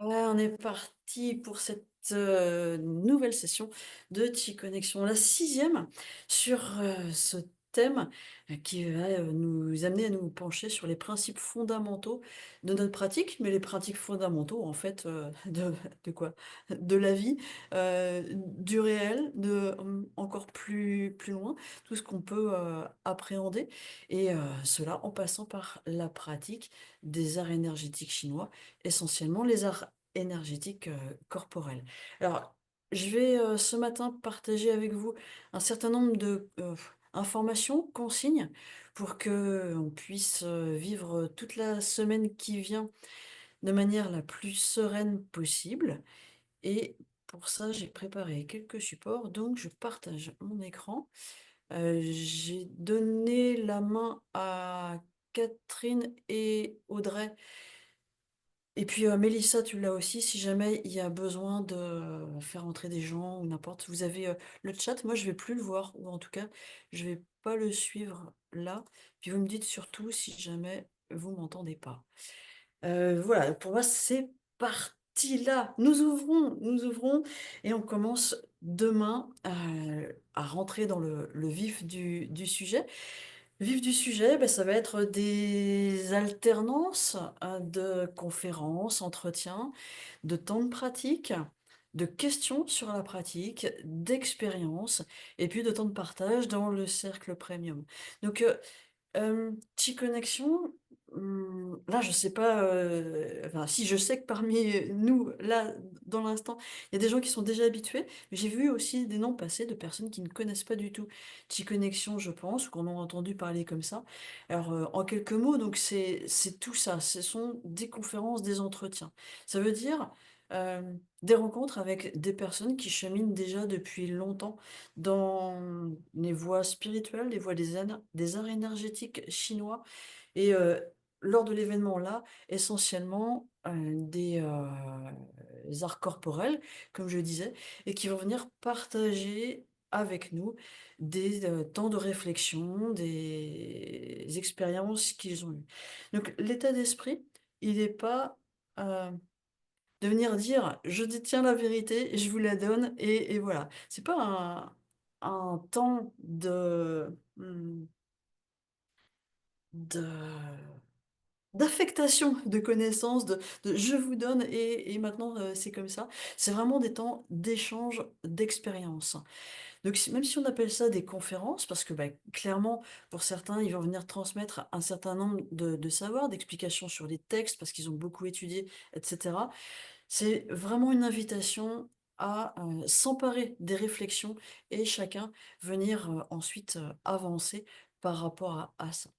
Ouais, on est parti pour cette, nouvelle session de Connexion, la sixième sur, ce thème, qui va, nous amener à nous pencher sur les principes fondamentaux de notre pratique, mais les pratiques fondamentaux en fait, de quoi? De la vie, du réel, encore plus loin, tout ce qu'on peut, appréhender et cela en passant par la pratique des arts énergétiques chinois, essentiellement les arts énergétique, corporelle. Alors, je vais, ce matin partager avec vous un certain nombre de, informations, consignes pour qu'on puisse, vivre toute la semaine qui vient de manière la plus sereine possible et pour ça, j'ai préparé quelques supports, donc je partage mon écran. J'ai donné la main à Catherine et Audrey et puis, Mélissa, tu l'as aussi, si jamais il y a besoin de faire entrer des gens ou n'importe. Vous avez, le chat, moi je vais plus le voir ou en tout cas, je vais pas le suivre là. Puis vous me dites surtout si jamais vous m'entendez pas. Voilà, pour moi c'est parti là. Nous ouvrons et on commence demain, à rentrer dans le vif du sujet. Vif du sujet, bah, ça va être des alternances, de conférences, entretiens, de temps de pratique, de questions sur la pratique, d'expériences et puis de temps de partage dans le cercle premium. Donc, Connexion, là, je sais pas, enfin si, je sais que parmi nous, là, dans l'instant, il y a des gens qui sont déjà habitués, mais j'ai vu aussi des noms passer de personnes qui ne connaissent pas du tout Connexion, je pense, ou qu'on a entendu parler comme ça. Alors, en quelques mots, donc c'est tout ça, ce sont des conférences, des entretiens. Ça veut dire, des rencontres avec des personnes qui cheminent déjà depuis longtemps dans les voies spirituelles, les voies des arts énergétiques chinois et lors de l'événement-là, essentiellement, des arts corporels, comme je disais, et qui vont venir partager avec nous des, temps de réflexion, des expériences qu'ils ont eues. Donc l'état d'esprit, il n'est pas, de venir dire: «Je détiens la vérité, je vous la donne et voilà». C'est pas un temps de d'affectation de connaissances, de «je vous donne et maintenant, c'est comme ça». C'est vraiment des temps d'échange d'expériences. Donc même si on appelle ça des conférences, parce que, bah, clairement, pour certains, ils vont venir transmettre un certain nombre de savoirs, d'explications sur les textes, parce qu'ils ont beaucoup étudié et cetera. C'est vraiment une invitation à, s'emparer des réflexions et chacun venir, ensuite, avancer par rapport à ça.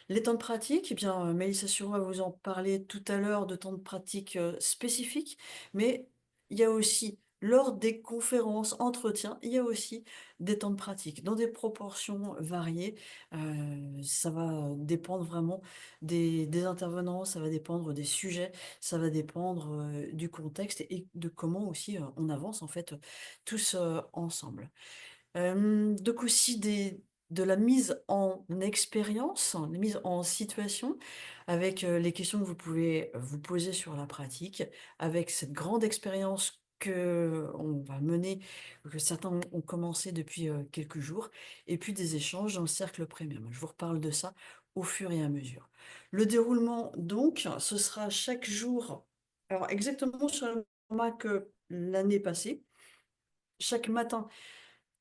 Les temps de pratique, eh bien, Mélissa Suro va vous en parler tout à l'heure de temps de pratique, spécifiques, mais il y a aussi lors des conférences, entretiens, il y a aussi des temps de pratique dans des proportions variées. Ça va dépendre vraiment des intervenants, ça va dépendre des sujets, ça va dépendre, du contexte et de comment aussi, on avance en fait, tous, ensemble. Donc aussi de la mise en expérience, la mise en situation avec, les questions que vous pouvez vous poser sur la pratique, avec cette grande expérience qu'on va mener, que certains ont commencé depuis, quelques jours et puis des échanges dans le cercle premium. Je vous reparle de ça au fur et à mesure. Le déroulement donc, ce sera chaque jour, alors exactement sur le format que l'année passée. Chaque matin,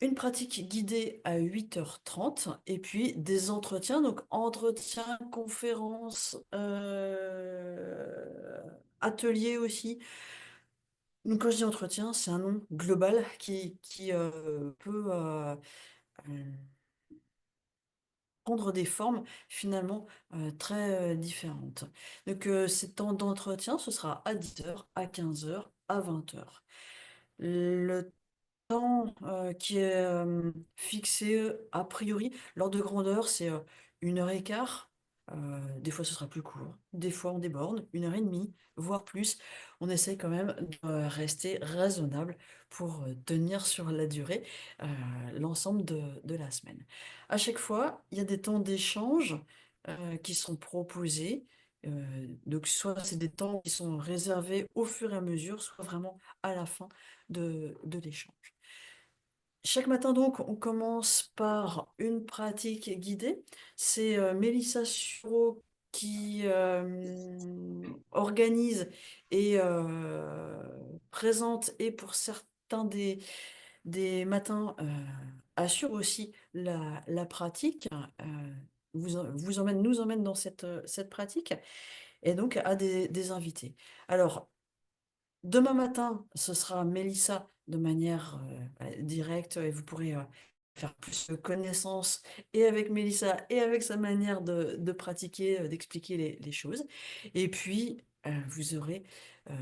une pratique guidée à 8h30 et puis des entretiens, donc entretiens, conférences, ateliers aussi. Donc quand je dis entretien, c'est un nom global qui, peut, prendre des formes finalement, très, différentes. Donc, ces temps d'entretien, ce sera à 10h, à 15h, à 20h. Le temps, qui est, fixé, a priori, l'ordre de grandeur, c'est, 1 heure et quart, des fois ce sera plus court, des fois on déborde, 1 heure et demie, voire plus. On essaie quand même de rester raisonnable pour, tenir sur la durée, l'ensemble de la semaine. À chaque fois, il y a des temps d'échange, qui sont proposés, Donc soit c'est des temps qui sont réservés au fur et à mesure, soit vraiment à la fin de l'échange. Chaque matin donc, on commence par une pratique guidée. C'est, Mélissa Suro qui, organise et présente, et pour certains des matins, assure aussi la pratique, nous emmène dans cette pratique, et donc a des invités. Alors, demain matin, ce sera Mélissa de manière directe, et vous pourrez faire plus connaissance et avec Mélissa et avec sa manière de pratiquer, d'expliquer les choses. Et puis, vous aurez euh,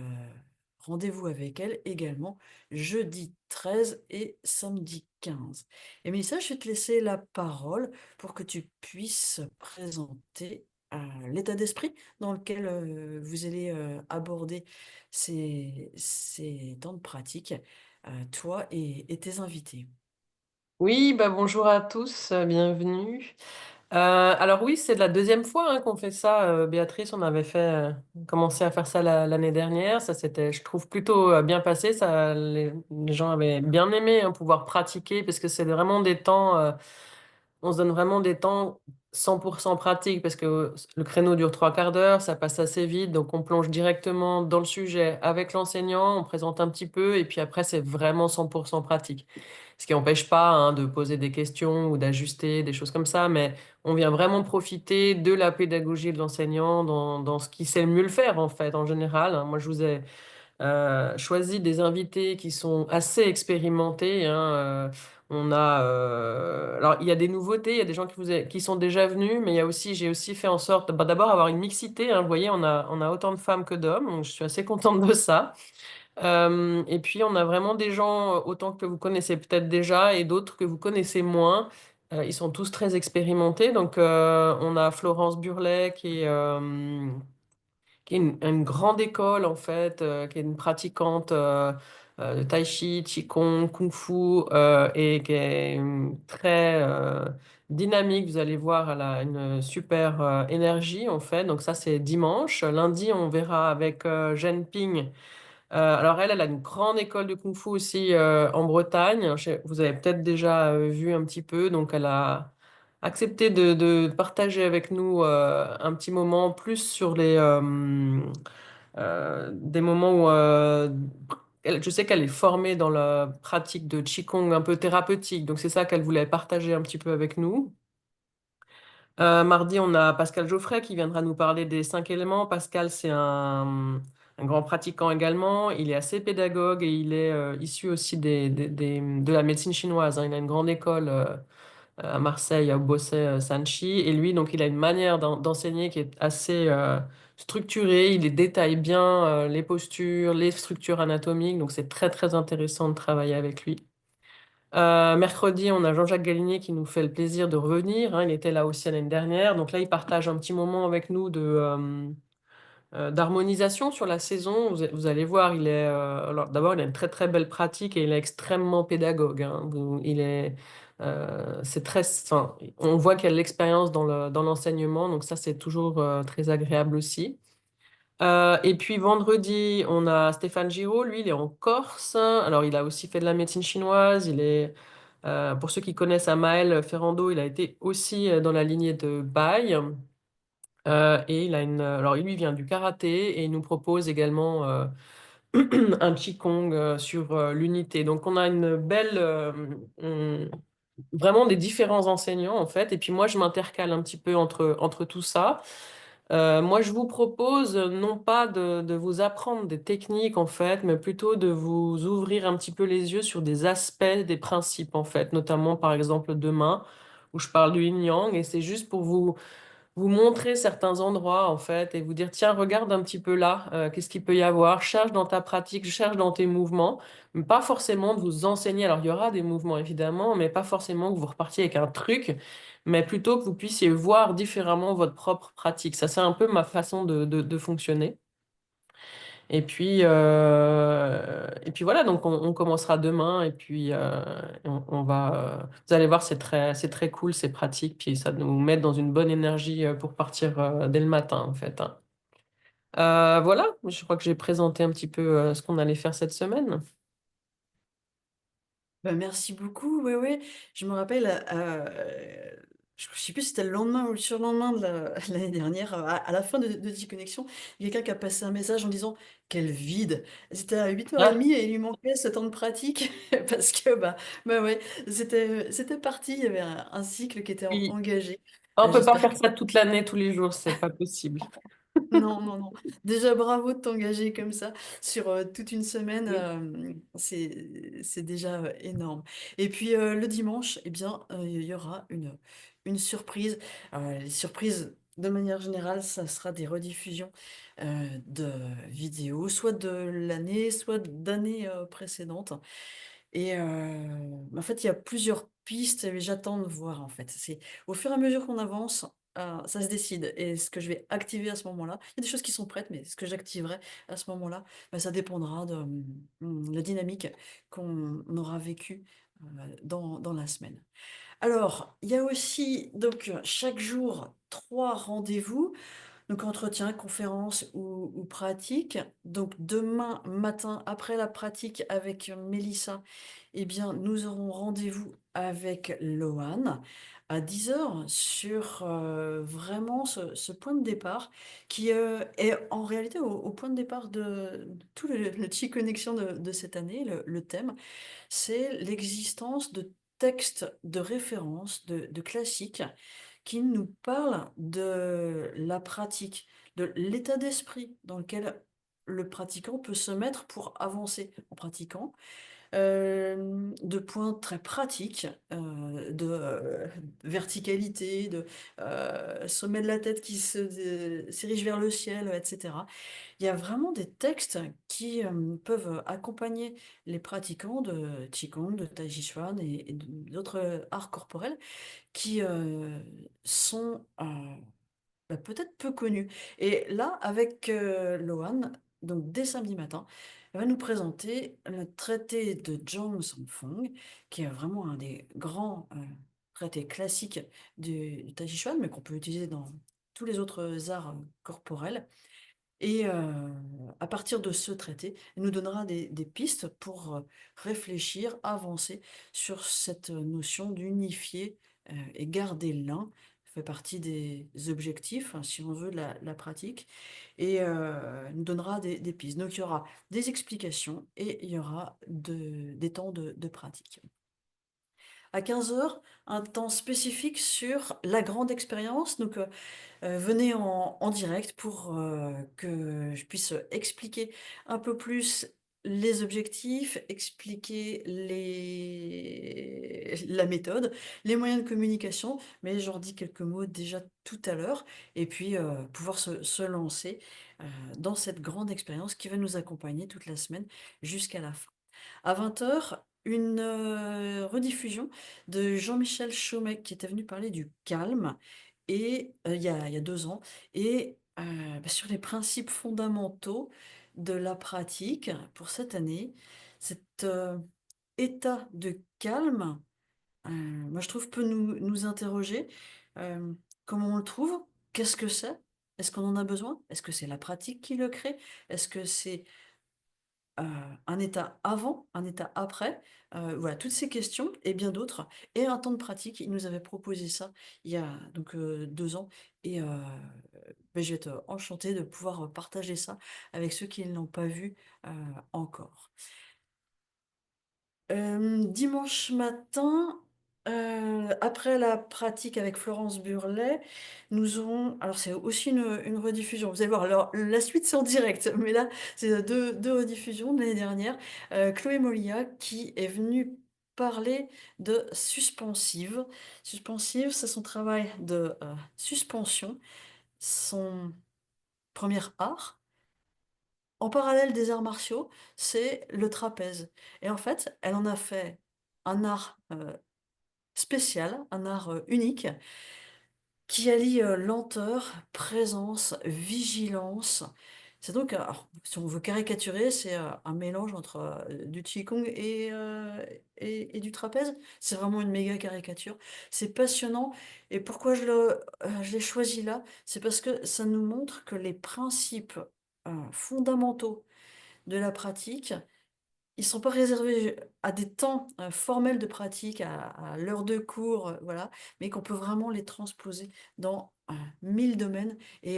rendez-vous avec elle également jeudi 13 et samedi 15. Et Mélissa, je vais te laisser la parole pour que tu puisses présenter l'état d'esprit dans lequel vous allez aborder ces temps de pratique, toi et tes invités. Oui, bah bonjour à tous, bienvenue. Alors oui, c'est la deuxième fois qu'on fait ça. Béatrice, on avait fait commencé à faire ça l'année dernière. Ça s'était, je trouve, plutôt bien passé. Ça, les gens avaient bien aimé pouvoir pratiquer parce que c'est vraiment des temps. On se donne vraiment des temps 100% pratiques parce que le créneau dure trois quarts d'heure, ça passe assez vite, donc on plonge directement dans le sujet avec l'enseignant, on présente un petit peu et puis après c'est vraiment 100% pratique. Ce qui n'empêche pas de poser des questions ou d'ajuster des choses comme ça, mais on vient vraiment profiter de la pédagogie de l'enseignant dans ce qu'il sait le mieux le faire en fait en général, hein. Moi je vous ai choisi des invités qui sont assez expérimentés, hein. Alors, il y a des nouveautés, il y a des gens qui sont déjà venus, mais il y a aussi, j'ai aussi fait en sorte, bah, d'abord avoir une mixité, hein. Vous voyez, on a autant de femmes que d'hommes, donc je suis assez contente de ça. Et puis, on a vraiment des gens, autant que vous connaissez peut-être déjà et d'autres que vous connaissez moins. Ils sont tous très expérimentés. Donc, on a Florence Burlet qui est une grande école en fait, qui est une pratiquante de tai chi, qigong, kung fu et qui est très dynamique. Vous allez voir, elle a une super énergie en fait. Donc ça c'est dimanche. Lundi on verra avec Jeanne Ping. Alors elle a une grande école de kung fu aussi en Bretagne. Vous avez peut-être déjà vu un petit peu. Donc elle a accepté de partager avec nous un petit moment plus sur des moments où je sais qu'elle est formée dans la pratique de Qigong un peu thérapeutique, donc c'est ça qu'elle voulait partager un petit peu avec nous. Mardi, on a Pascal Geoffrey qui viendra nous parler des cinq éléments. Pascal, c'est un grand pratiquant également. Il est assez pédagogue et il est issu aussi de la médecine chinoise, hein. Il a une grande école à Marseille, au Bosset Sanchi. Et lui, donc, il a une manière d'enseigner qui est assez structurée. Il les détaille bien les postures, les structures anatomiques. Donc, c'est très, très intéressant de travailler avec lui. Mercredi, on a Jean-Jacques Galinier qui nous fait le plaisir de revenir, hein. Il était là aussi l'année dernière. Donc là, il partage un petit moment avec nous d'harmonisation sur la saison. Vous allez voir, alors d'abord, il a une très très belle pratique et il est extrêmement pédagogue, hein. C'est très, enfin, on voit qu'il y a de l'expérience dans l'enseignement, donc ça, c'est toujours très agréable aussi. Et puis vendredi, on a Stéphane Giraud, lui, il est en Corse. Alors, il a aussi fait de la médecine chinoise. Pour ceux qui connaissent Amael Ferrando, il a été aussi dans la lignée de Bai. Et alors, il lui vient du karaté et il nous propose également un Qigong sur l'unité. Donc, on a vraiment des différents enseignants en fait. Et puis moi, je m'intercale un petit peu entre tout ça. Moi, je vous propose non pas de vous apprendre des techniques en fait, mais plutôt de vous ouvrir un petit peu les yeux sur des aspects, des principes en fait, notamment par exemple demain où je parle du yin-yang et c'est juste pour vous montrer certains endroits en fait et vous dire tiens, regarde un petit peu là, qu'est-ce qu'il peut y avoir, cherche dans ta pratique, cherche dans tes mouvements, mais pas forcément de vous enseigner. Alors il y aura des mouvements évidemment, mais pas forcément que vous repartiez avec un truc, mais plutôt que vous puissiez voir différemment votre propre pratique. Ça, c'est un peu ma façon de fonctionner. Et puis voilà, donc on commencera demain et puis on va. Vous allez voir, c'est très cool, c'est pratique, puis ça nous met dans une bonne énergie pour partir dès le matin en fait, hein. Voilà, je crois que j'ai présenté un petit peu ce qu'on allait faire cette semaine. Bah, merci beaucoup. Ouais, ouais. Je me rappelle, je sais plus si c'était le lendemain ou le surlendemain de l'année dernière, à la fin de Connexion, il y a quelqu'un qui a passé un message en disant quel vide. C'était à 8h30 Ah, et il lui manquait ce temps de pratique parce que bah ouais, c'était parti. Il y avait un cycle qui était oui. engagé. On peut pas J'espère faire que ça toute l'année, tous les jours, c'est pas possible. non, non, non. Déjà, bravo de t'engager comme ça sur toute une semaine. Oui. C'est déjà énorme. Et puis le dimanche, eh bien, il y aura une surprise. Les surprises, de manière générale, ça sera des rediffusions de vidéos, soit de l'année, soit d'années précédentes. Et en fait, il y a plusieurs pistes et j'attends de voir en fait. C'est au fur et à mesure qu'on avance, ça se décide. Et ce que je vais activer à ce moment-là, il y a des choses qui sont prêtes, mais ce que j'activerai à ce moment-là, bah, ça dépendra de la dynamique qu'on aura vécue dans la semaine. Alors, il y a aussi donc chaque jour 3 rendez-vous. Donc entretien, conférence ou pratique. Donc demain matin, après la pratique avec Mélissa, eh bien, nous aurons rendez-vous avec Loane à 10h sur vraiment ce point de départ qui est en réalité au point de départ de tout le Chi Connexion de cette année. Le thème, c'est l'existence de textes de référence, de classiques qui nous parlent de la pratique, de l'état d'esprit dans lequel le pratiquant peut se mettre pour avancer en pratiquant, de points très pratiques, de verticalité, de sommet de la tête qui s'érige vers le ciel, etc. Il y a vraiment des textes qui peuvent accompagner les pratiquants de Qigong, de Tai Chi Chuan et d'autres arts corporels qui sont bah, peut-être peu connus. Et là, avec Lohan, donc dès samedi matin, elle va nous présenter le traité de Zhang Sanfeng, qui est vraiment un des grands traités classiques du Tai Chi Chuan, mais qu'on peut utiliser dans tous les autres arts corporels. Et à partir de ce traité, il nous donnera des pistes pour réfléchir, avancer sur cette notion d'unifier et garder l'un. Ça fait partie des objectifs, hein, si on veut, de la pratique. Et il nous donnera des pistes. Donc il y aura des explications et il y aura des temps de pratique. À 15h, un temps spécifique sur la grande expérience. Donc, venez en direct pour que je puisse expliquer un peu plus les objectifs, expliquer la méthode, les moyens de communication, mais j'en dis quelques mots déjà tout à l'heure, et puis pouvoir se lancer dans cette grande expérience qui va nous accompagner toute la semaine jusqu'à la fin. À 20h, une rediffusion de Jean-Michel Chaumet qui était venu parler du calme et il y a 2 ans et bah, sur les principes fondamentaux de la pratique pour cette année. Cet état de calme, moi je trouve peut nous interroger. Euh, Comment on le trouve? Qu'est-ce que c'est? Est-ce qu'on en a besoin? Est-ce que c'est la pratique qui le crée? Est-ce que c'est un état avant, un état après, voilà, toutes ces questions et bien d'autres. Et un temps de pratique, il nous avait proposé ça il y a donc 2 ans. Et ben, je vais être enchantée de pouvoir partager ça avec ceux qui ne l'ont pas vu encore. Dimanche matin, après la pratique avec Florence Burlet, nous aurons, alors c'est aussi une rediffusion, vous allez voir, alors, la suite c'est en direct, mais là c'est deux rediffusions de l'année dernière. Chloé Molia qui est venue parler de suspensive. Suspensive, c'est son travail de suspension, son premier art. En parallèle des arts martiaux, c'est le trapèze. Et en fait, elle en a fait un art spécial, un art unique, qui allie lenteur, présence, vigilance. C'est donc, alors, si on veut caricaturer, c'est un mélange entre du Qigong et du trapèze. C'est vraiment une méga caricature. C'est passionnant. Et pourquoi je l'ai choisi là? C'est parce que ça nous montre que les principes fondamentaux de la pratique. Ils sont pas réservés à des temps, formels de pratique, à l'heure de cours, voilà, mais qu'on peut vraiment les transposer dans, 1000 domaines et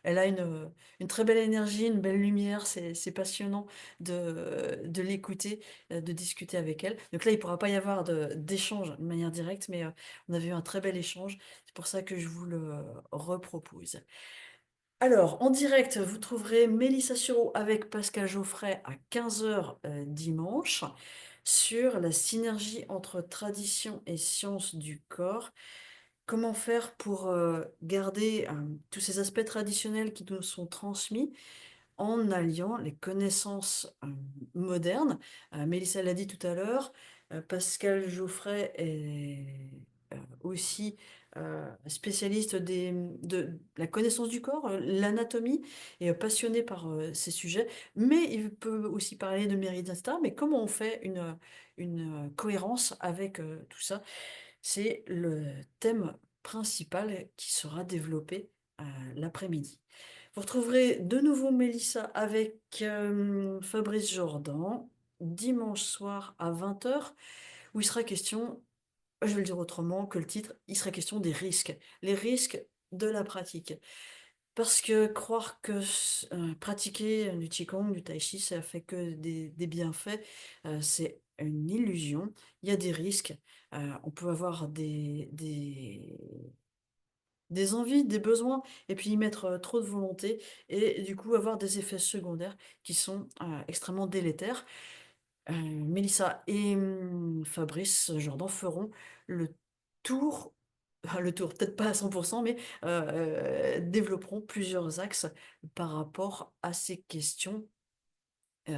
elle a une très belle énergie, une belle lumière, c'est passionnant de l'écouter, de discuter avec elle. Donc là, il pourra pas y avoir d'échange de manière directe, mais on avait eu un très bel échange. C'est pour ça que je vous le repropose. Alors, en direct, vous trouverez Mélissa Sureau avec Pascal Geoffray à 15 heures dimanche sur la synergie entre tradition et science du corps. Comment faire pour garder tous ces aspects traditionnels qui nous sont transmis en alliant les connaissances modernes. Mélissa l'a dit tout à l'heure, Pascal Geoffray est aussi spécialiste de la connaissance du corps, l'anatomie, et passionné par ces sujets, mais il peut aussi parler de méridiens, etc. Mais comment on fait une cohérence avec tout ça? C'est le thème principal qui sera développé l'après-midi. Vous retrouverez de nouveau Mélissa avec Fabrice Jordan dimanche soir à 20 heures, où il sera question, je vais le dire autrement que le titre, il sera question des risques, les risques de la pratique. Parce que croire que pratiquer du Qigong, du Tai Chi, ça fait que des bienfaits, c'est une illusion. Il y a des risques. On peut avoir des envies, des besoins, et puis y mettre trop de volonté, et du coup avoir des effets secondaires qui sont extrêmement délétères. Mélissa et Fabrice Jordan feront le tour, le tour, peut-être pas à 100%, mais développeront plusieurs axes par rapport à ces questions euh,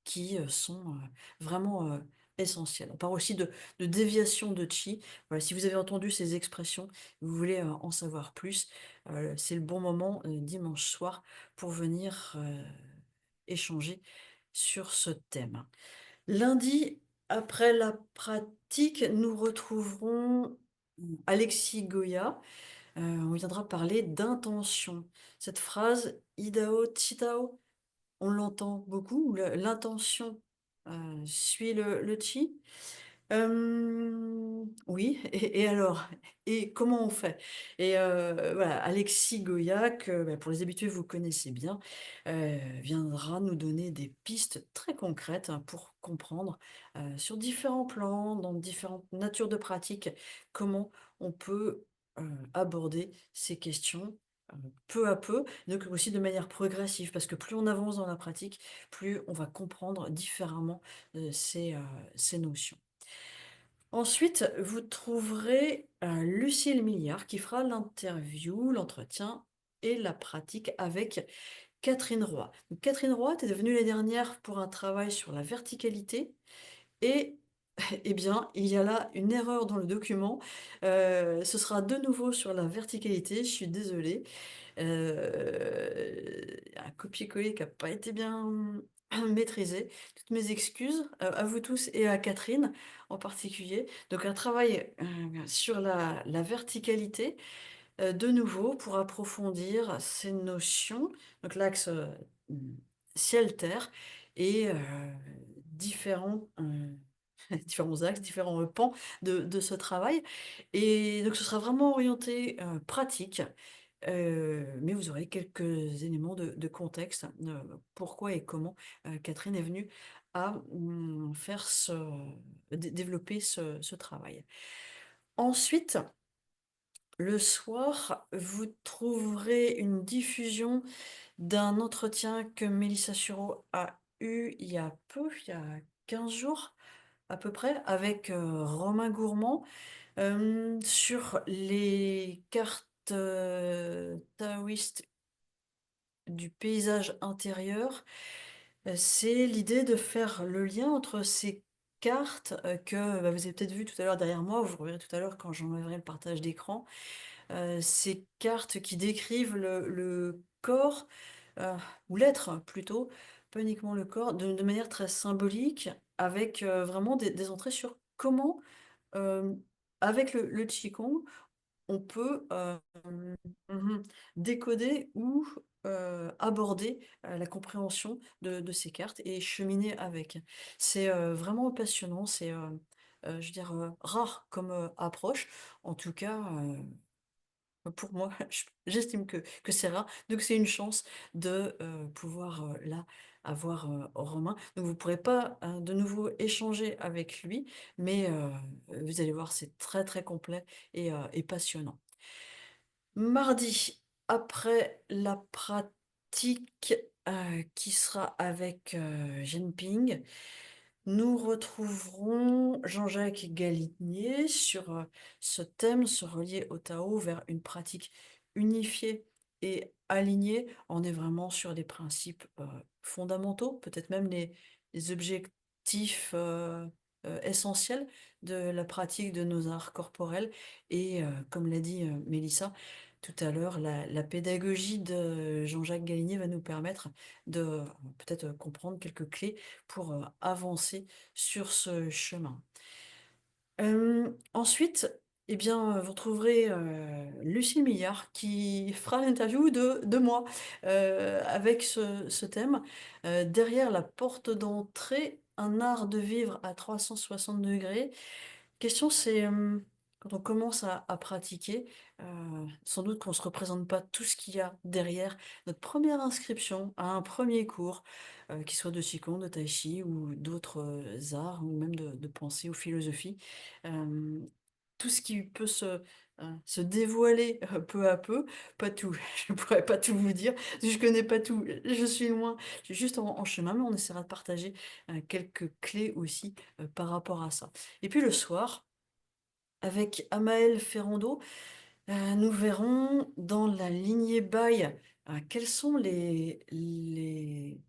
qui sont vraiment essentielles. On parle aussi de déviation de chi. Voilà, si vous avez entendu ces expressions, vous voulez en savoir plus, c'est le bon moment dimanche soir pour venir échanger sur ce thème. Lundi, après la pratique, nous retrouverons Alexis Goya. On viendra parler d'intention. Cette phrase, Idao Chitao, on l'entend beaucoup, l'intention suit le chi. Oui, et alors? Et comment on fait? Et voilà, Alexis Goyac, bah, pour les habitués, vous connaissez bien, viendra nous donner des pistes très concrètes hein, pour comprendre sur différents plans, dans différentes natures de pratiques, comment on peut aborder ces questions peu à peu, donc aussi de manière progressive, parce que plus on avance dans la pratique, plus on va comprendre différemment ces notions. Ensuite, vous trouverez Lucille Milliard qui fera l'interview, l'entretien et la pratique avec Catherine Roy. Donc, Catherine Roy est venue l'année dernière pour un travail sur la verticalité et eh bien, il y a là une erreur dans le document. Ce sera de nouveau sur la verticalité, je suis désolée. Un copier-coller qui n'a pas été bien maîtrisé. Toutes mes excuses à vous tous et à Catherine en particulier. Donc un travail sur la verticalité, de nouveau pour approfondir ces notions. Donc l'axe ciel-terre et différents, différents axes, différents pans de ce travail. Et donc ce sera vraiment orienté pratique. Mais vous aurez quelques éléments de contexte, pourquoi et comment Catherine est venue à faire développer ce travail. Ensuite, le soir, vous trouverez une diffusion d'un entretien que Mélissa Sureau a eu il y a peu, il y a 15 jours à peu près, avec Romain Gourmand sur les cartes taoïstes du paysage intérieur. C'est l'idée de faire le lien entre ces cartes que bah, vous avez peut-être vu tout à l'heure derrière moi, vous reverrez tout à l'heure quand j'enlèverai le partage d'écran, ces cartes qui décrivent le corps, euh, ou l'être plutôt, pas uniquement le corps, de manière très symbolique, avec vraiment des entrées sur comment, euh, avec le Qigong, on peut décoder ou aborder, la compréhension de ces cartes et cheminer avec. C'est, vraiment passionnant, c'est, je veux dire, rare comme, approche. En tout cas, pour moi, j'estime que c'est rare, donc c'est une chance de, pouvoir, là, avoir, Romain. Donc vous pourrez pas, de nouveau échanger avec lui, mais, vous allez voir, c'est très, très complet et passionnant. Mardi, après la pratique, qui sera avec, Genping, nous retrouverons Jean-Jacques Galinier sur, ce thème, se relier au Tao vers une pratique unifiée et alignée. On est vraiment sur des principes, fondamentaux, peut-être même les objectifs, essentiels de la pratique de nos arts corporels et comme l'a dit, Mélissa tout à l'heure, la pédagogie de Jean-Jacques Galinier va nous permettre de, peut-être, comprendre quelques clés pour, avancer sur ce chemin. Ensuite, eh bien, vous retrouverez, Lucille Millard qui fera l'interview de moi, avec ce thème, «Derrière la porte d'entrée, un art de vivre à 360°». Question c'est, quand on commence à pratiquer, sans doute qu'on ne se représente pas tout ce qu'il y a derrière notre première inscription à un premier cours, qu'il soit de qigong, de tai chi ou d'autres, arts ou même de pensée ou philosophie. Hem, tout ce qui peut se dévoiler, peu à peu, pas tout, je ne pourrais pas tout vous dire, je connais pas tout, je suis loin, je suis juste en chemin, mais on essaiera de partager, quelques clés aussi, par rapport à ça. Et puis le soir, avec Amael Ferrando, nous verrons dans la lignée Baï, quelles sont les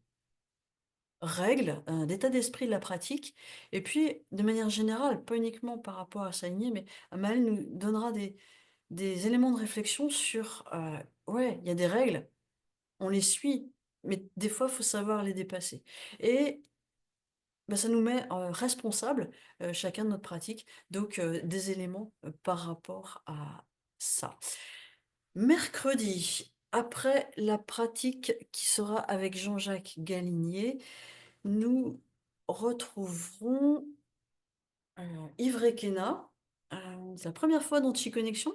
règles, d'état d'esprit de la pratique et puis de manière générale, pas uniquement par rapport à sa lignée, mais Amael nous donnera des éléments de réflexion sur, ouais, il y a des règles, on les suit, mais des fois, il faut savoir les dépasser et bah, ça nous met, responsables, chacun de notre pratique, donc des éléments, par rapport à ça. Mercredi, après la pratique qui sera avec Jean-Jacques Galinier, nous retrouverons, Yves Requena. C'est la première fois dans Chi Connexion.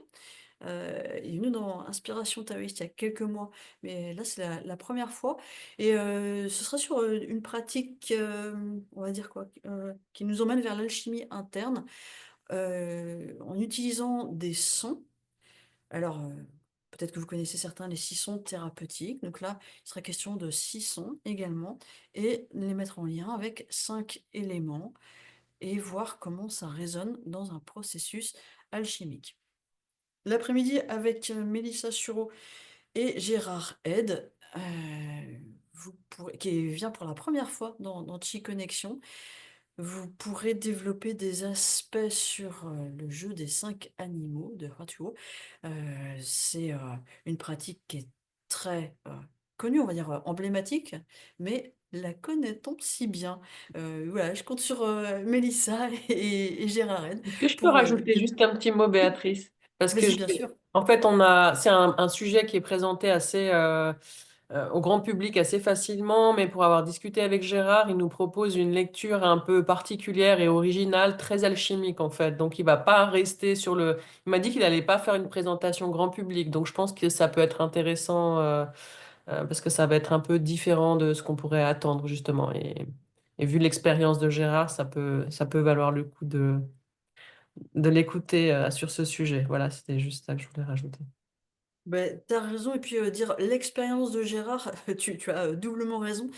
Il est venu dans Inspiration taoïste il y a quelques mois, mais là, c'est la 1re fois et ce sera sur, une pratique, on va dire quoi? Qui nous emmène vers l'alchimie interne, en utilisant des sons. Alors, peut-être que vous connaissez certains, les 6 sons thérapeutiques. Donc là, il sera question de 6 sons également et les mettre en lien avec 5 éléments et voir comment ça résonne dans un processus alchimique. L'après-midi avec, Mélissa Sureau et Gérard Aide, vous pourrez qui vient pour la première fois dans Chi Connexion. Vous pourrez développer des aspects sur, le jeu des 5 animaux de Ratuo. Heu, c'est, une pratique qui est très, connue, on va dire, emblématique, mais la connaît-on si bien? Voilà, je compte sur, Mélissa et Gérard Aide Est-ce que je peux pour, rajouter de juste un petit mot, oui, Béatrice? Parce que vas-y, je bien sûr. en fait, c'est un sujet qui est présenté assez, au grand public assez facilement, mais pour avoir discuté avec Gérard, il nous propose une lecture un peu particulière et originale, très alchimique en fait. Donc il va pas rester sur le... Il m'a dit qu'il allait pas faire une présentation grand public, donc je pense que ça peut être intéressant parce que ça va être un peu différent de ce qu'on pourrait attendre justement. Et vu l'expérience de Gérard, ça peut valoir le coup de l'écouter sur ce sujet. Voilà, c'était juste ça que je voulais rajouter. Ben tu raison et puis, dire l'expérience de Gérard, tu as, doublement raison.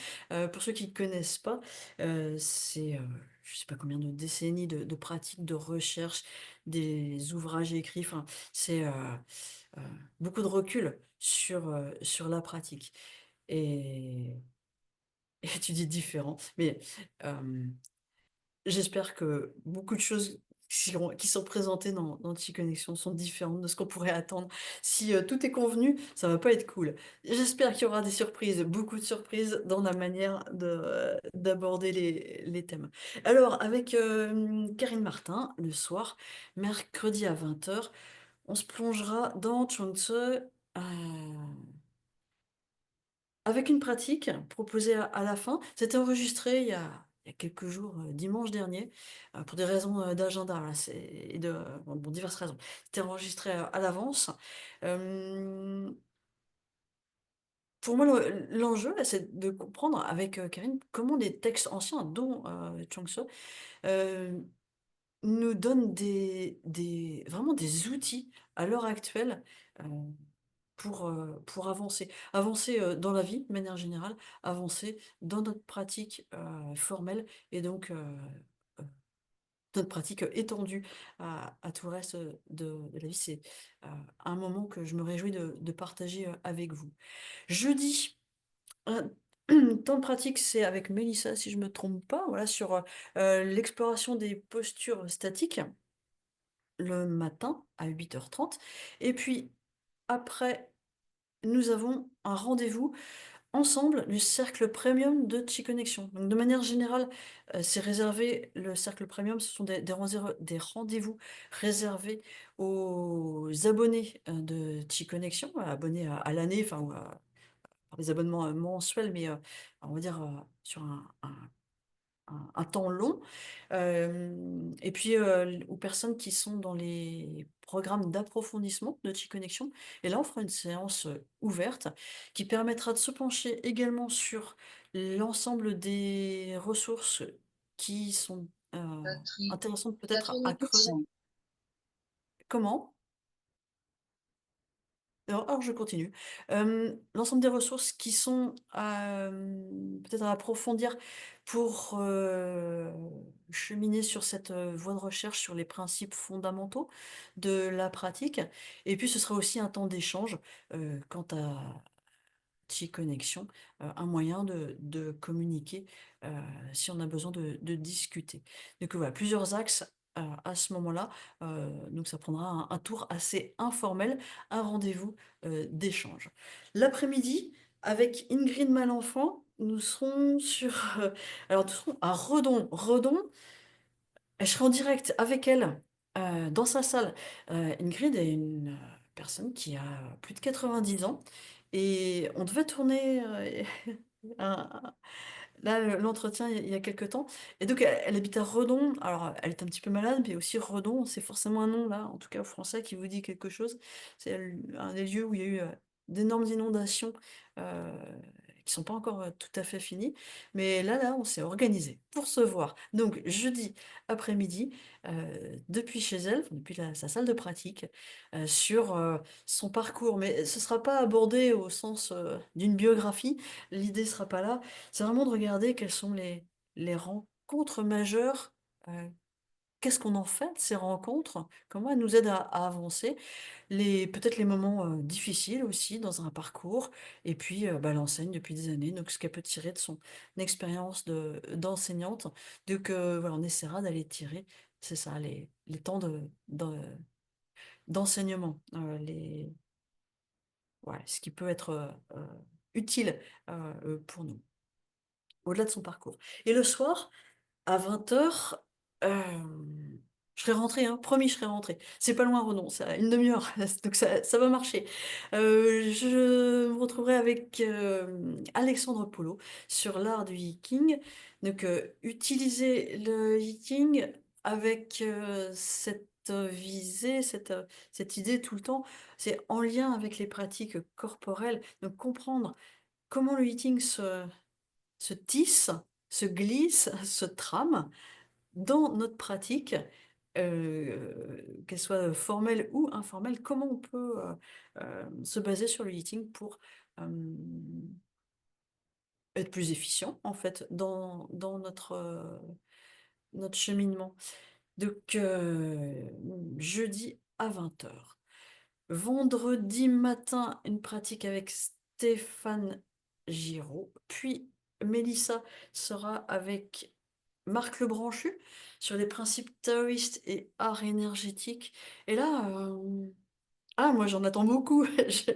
Pour ceux qui ne connaissent pas, c'est, je sais pas combien de décennies de pratique, de recherche, des ouvrages écrits, enfin, c'est, heu, beaucoup de recul sur la pratique et et tu dis différent, mais, hem j'espère que beaucoup de choses qui sont présentées dans Connexion sont différentes de ce qu'on pourrait attendre. Si, tout est convenu, ça va pas être cool. J'espère qu'il y aura des surprises, beaucoup de surprises dans la manière d'aborder les thèmes. Alors avec, Karine Martin, le soir, mercredi à 20h, on se plongera dans Chuang Tzu, avec une pratique proposée à la fin. C'était enregistré il y a quelques jours, dimanche dernier, pour des raisons, d'agenda, voilà, c'est et de bon, diverses raisons. C'était enregistré, à l'avance. Hem, pour moi, l'enjeu, là, c'est de comprendre avec, Karine, comment des textes anciens, dont, Chuang Tzu, heu, nous donnent des vraiment des outils à l'heure actuelle, heu pour avancer. Avancer, dans la vie de manière générale, avancer dans notre pratique, formelle et donc notre pratique, étendue à tout le reste, de la vie. C'est, un moment que je me réjouis de partager, avec vous. Jeudi, heu, temps de pratique, c'est avec Mélissa, si je me trompe pas, voilà, sur, l'exploration des postures statiques, le matin à 8h30 et puis après, nous avons un rendez-vous ensemble, le cercle premium de Connexion. Donc de manière générale, c'est réservé le cercle premium, ce sont des rendez-vous réservés aux abonnés, de Connexion, abonnés à l'année, enfin ou à par des abonnements, mensuels, mais, on va dire, sur un temps long. Et puis, aux personnes qui sont dans les programmes d'approfondissement de Connexion. Et là, on fera une séance, ouverte qui permettra de se pencher également sur l'ensemble des ressources qui sont, Batterie intéressantes peut-être à creuser. 80%. Comment? Alors je continue. L'ensemble des ressources qui sont, peut-être à approfondir pour, cheminer sur cette, voie de recherche sur les principes fondamentaux de la pratique et puis ce sera aussi un temps d'échange, quant à Connexion, un moyen de communiquer, heu, si on a besoin de discuter. Donc voilà, plusieurs axes, à ce moment-là, donc ça prendra un tour assez informel, un rendez-vous, d'échange. L'après-midi, avec Ingrid Malenfant, nous serons sur, alors nous serons à Redon. Redon, je serai en direct avec elle, dans sa salle. Ingrid est une, personne qui a plus de 90 ans et on devait tourner, un là, l'entretien il y a quelque temps et donc elle habite à Redon. Alors, elle est un petit peu malade, mais aussi Redon, c'est forcément un nom là, en tout cas au français, qui vous dit quelque chose. C'est un des lieux où il y a eu, d'énormes inondations, heu, qui sont pas encore, tout à fait finies. Mais là, on s'est organisé pour se voir. Donc jeudi après-midi, depuis chez elle, enfin depuis sa salle de pratique, sur, son parcours. Mais ce sera pas abordé au sens, d'une biographie, l'idée sera pas là. C'est vraiment de regarder quelles sont les rencontres majeures, heu, qu'est-ce qu'on en fait de ces rencontres? Comment elles nous aident à avancer? Peut-être les moments, difficiles aussi dans un parcours et puis, bah, elle enseigne depuis des années, donc ce qu'elle peut tirer de son expérience d'enseignante. Donc, voilà, on essaiera d'aller tirer, c'est ça, les temps d'enseignement, ce qui peut être, utile, pour nous, au-delà de son parcours. Et le soir, à 20h, je serai rentrée, hein, promis, je serai rentrée. C'est pas loin Redon, c'est à une demi heure, donc ça va marcher. Je me retrouverai avec, Alexandre Polo sur l'art du hiking. Donc, utiliser le hiking avec, cette, visée, cette idée tout le temps, c'est en lien avec les pratiques corporelles. Donc comprendre comment le hiking se tisse, se glisse, se trame dans notre pratique, qu'elle soit formelle ou informelle, comment on peut, se baser sur le eating pour, être plus efficient, en fait, dans notre cheminement. Donc, jeudi à 20h. Vendredi matin, une pratique avec Stéphane Giraud, puis Mélissa sera avec Marc Lebranchu sur les principes taoïstes et art énergétique. Et là, moi j'en attends beaucoup,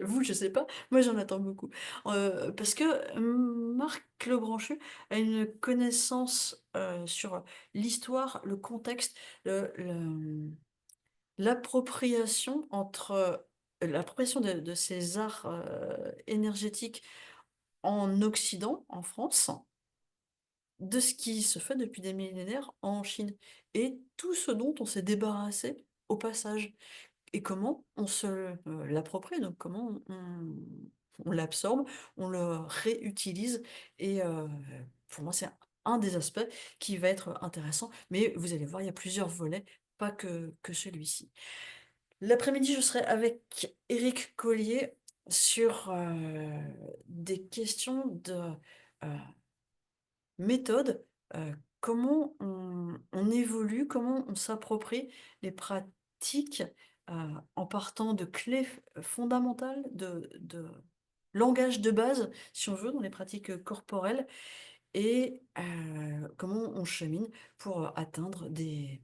vous je sais pas, moi j'en attends beaucoup. Parce que Marc Lebranchu a une connaissance sur l'histoire, le contexte, l'appropriation entre l'appropriation de ces arts énergétiques en Occident, en France, de ce qui se fait depuis des millénaires en Chine et tout ce dont on s'est débarrassé au passage et comment on se, l'approprie, donc comment on l'absorbe, on le réutilise et pour moi, c'est un des aspects qui va être intéressant, mais vous allez voir, il y a plusieurs volets, pas que celui-ci. L'après-midi, je serai avec Éric Collier sur, des questions de, heu méthode, comment on évolue, comment on s'approprie les pratiques, heu, en partant de clés fondamentales, de langage de base, si on veut, dans les pratiques, corporelles et comment on chemine pour, atteindre des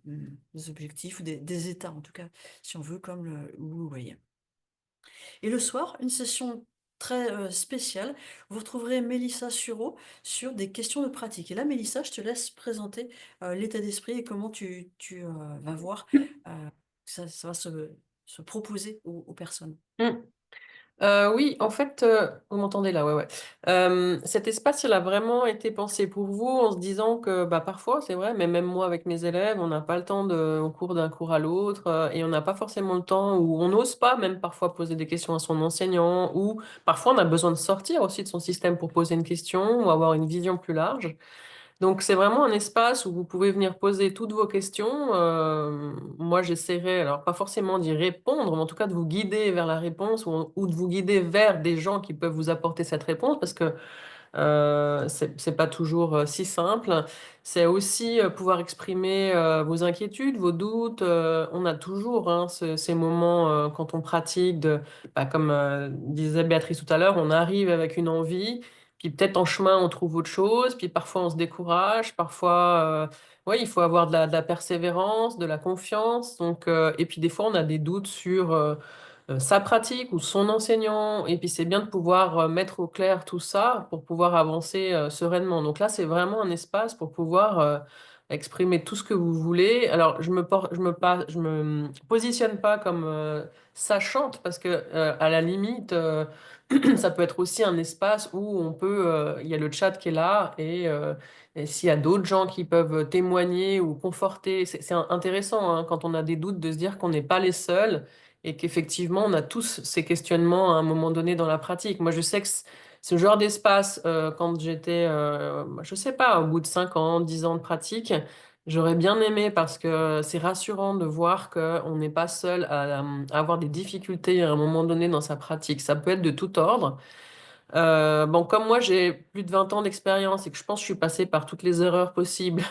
objectifs ou des états, en tout cas, si on veut, comme le Wu Wei. Et le soir, une session très, spéciale. Vous retrouverez Mélissa Sureau sur des questions de pratique. Et là, Mélissa, je te laisse présenter, l'état d'esprit et comment tu vas voir, heu, ça va se proposer aux personnes. Mmh. Oui, en fait, vous m'entendez là? Ouais, ouais. Cet espace, il a vraiment été pensé pour vous en se disant que, bah, parfois, c'est vrai, mais même moi avec mes élèves, on n'a pas le temps au cours d'un cours à l'autre, et on n'a pas forcément le temps ou on n'ose pas même parfois poser des questions à son enseignant ou parfois on a besoin de sortir aussi de son système pour poser une question ou avoir une vision plus large. Donc, c'est vraiment un espace où vous pouvez venir poser toutes vos questions. Moi, j'essaierai, alors pas forcément d'y répondre, mais en tout cas de vous guider vers la réponse ou de vous guider vers des gens qui peuvent vous apporter cette réponse parce que c'est pas toujours si simple. C'est aussi pouvoir exprimer vos inquiétudes, vos doutes. On a toujours hein, ces moments quand on pratique, bah, comme disait Béatrice tout à l'heure, on arrive avec une envie, puis peut-être en chemin on trouve autre chose, puis parfois on se décourage, parfois ouais, il faut avoir de la persévérance, de la confiance. Donc, et puis des fois on a des doutes sur sa pratique ou son enseignant. Et puis c'est bien de pouvoir mettre au clair tout ça pour pouvoir avancer sereinement. Donc là, c'est vraiment un espace pour pouvoir exprimer tout ce que vous voulez. Alors, je me positionne pas comme sachante parce que à la limite, ça peut être aussi un espace où on peut, il y a le chat qui est là et s'il y a d'autres gens qui peuvent témoigner ou conforter, c'est intéressant hein, quand on a des doutes de se dire qu'on n'est pas les seuls et qu'effectivement, on a tous ces questionnements à un moment donné dans la pratique. Moi, je sais que ce genre d'espace, quand j'étais, je sais pas, au bout de 5 ans, 10 ans de pratique, j'aurais bien aimé parce que c'est rassurant de voir qu'on n'est pas seul à avoir des difficultés à un moment donné dans sa pratique. Ça peut être de tout ordre. Bon, comme moi, j'ai plus de 20 ans d'expérience et que je pense que je suis passée par toutes les erreurs possibles,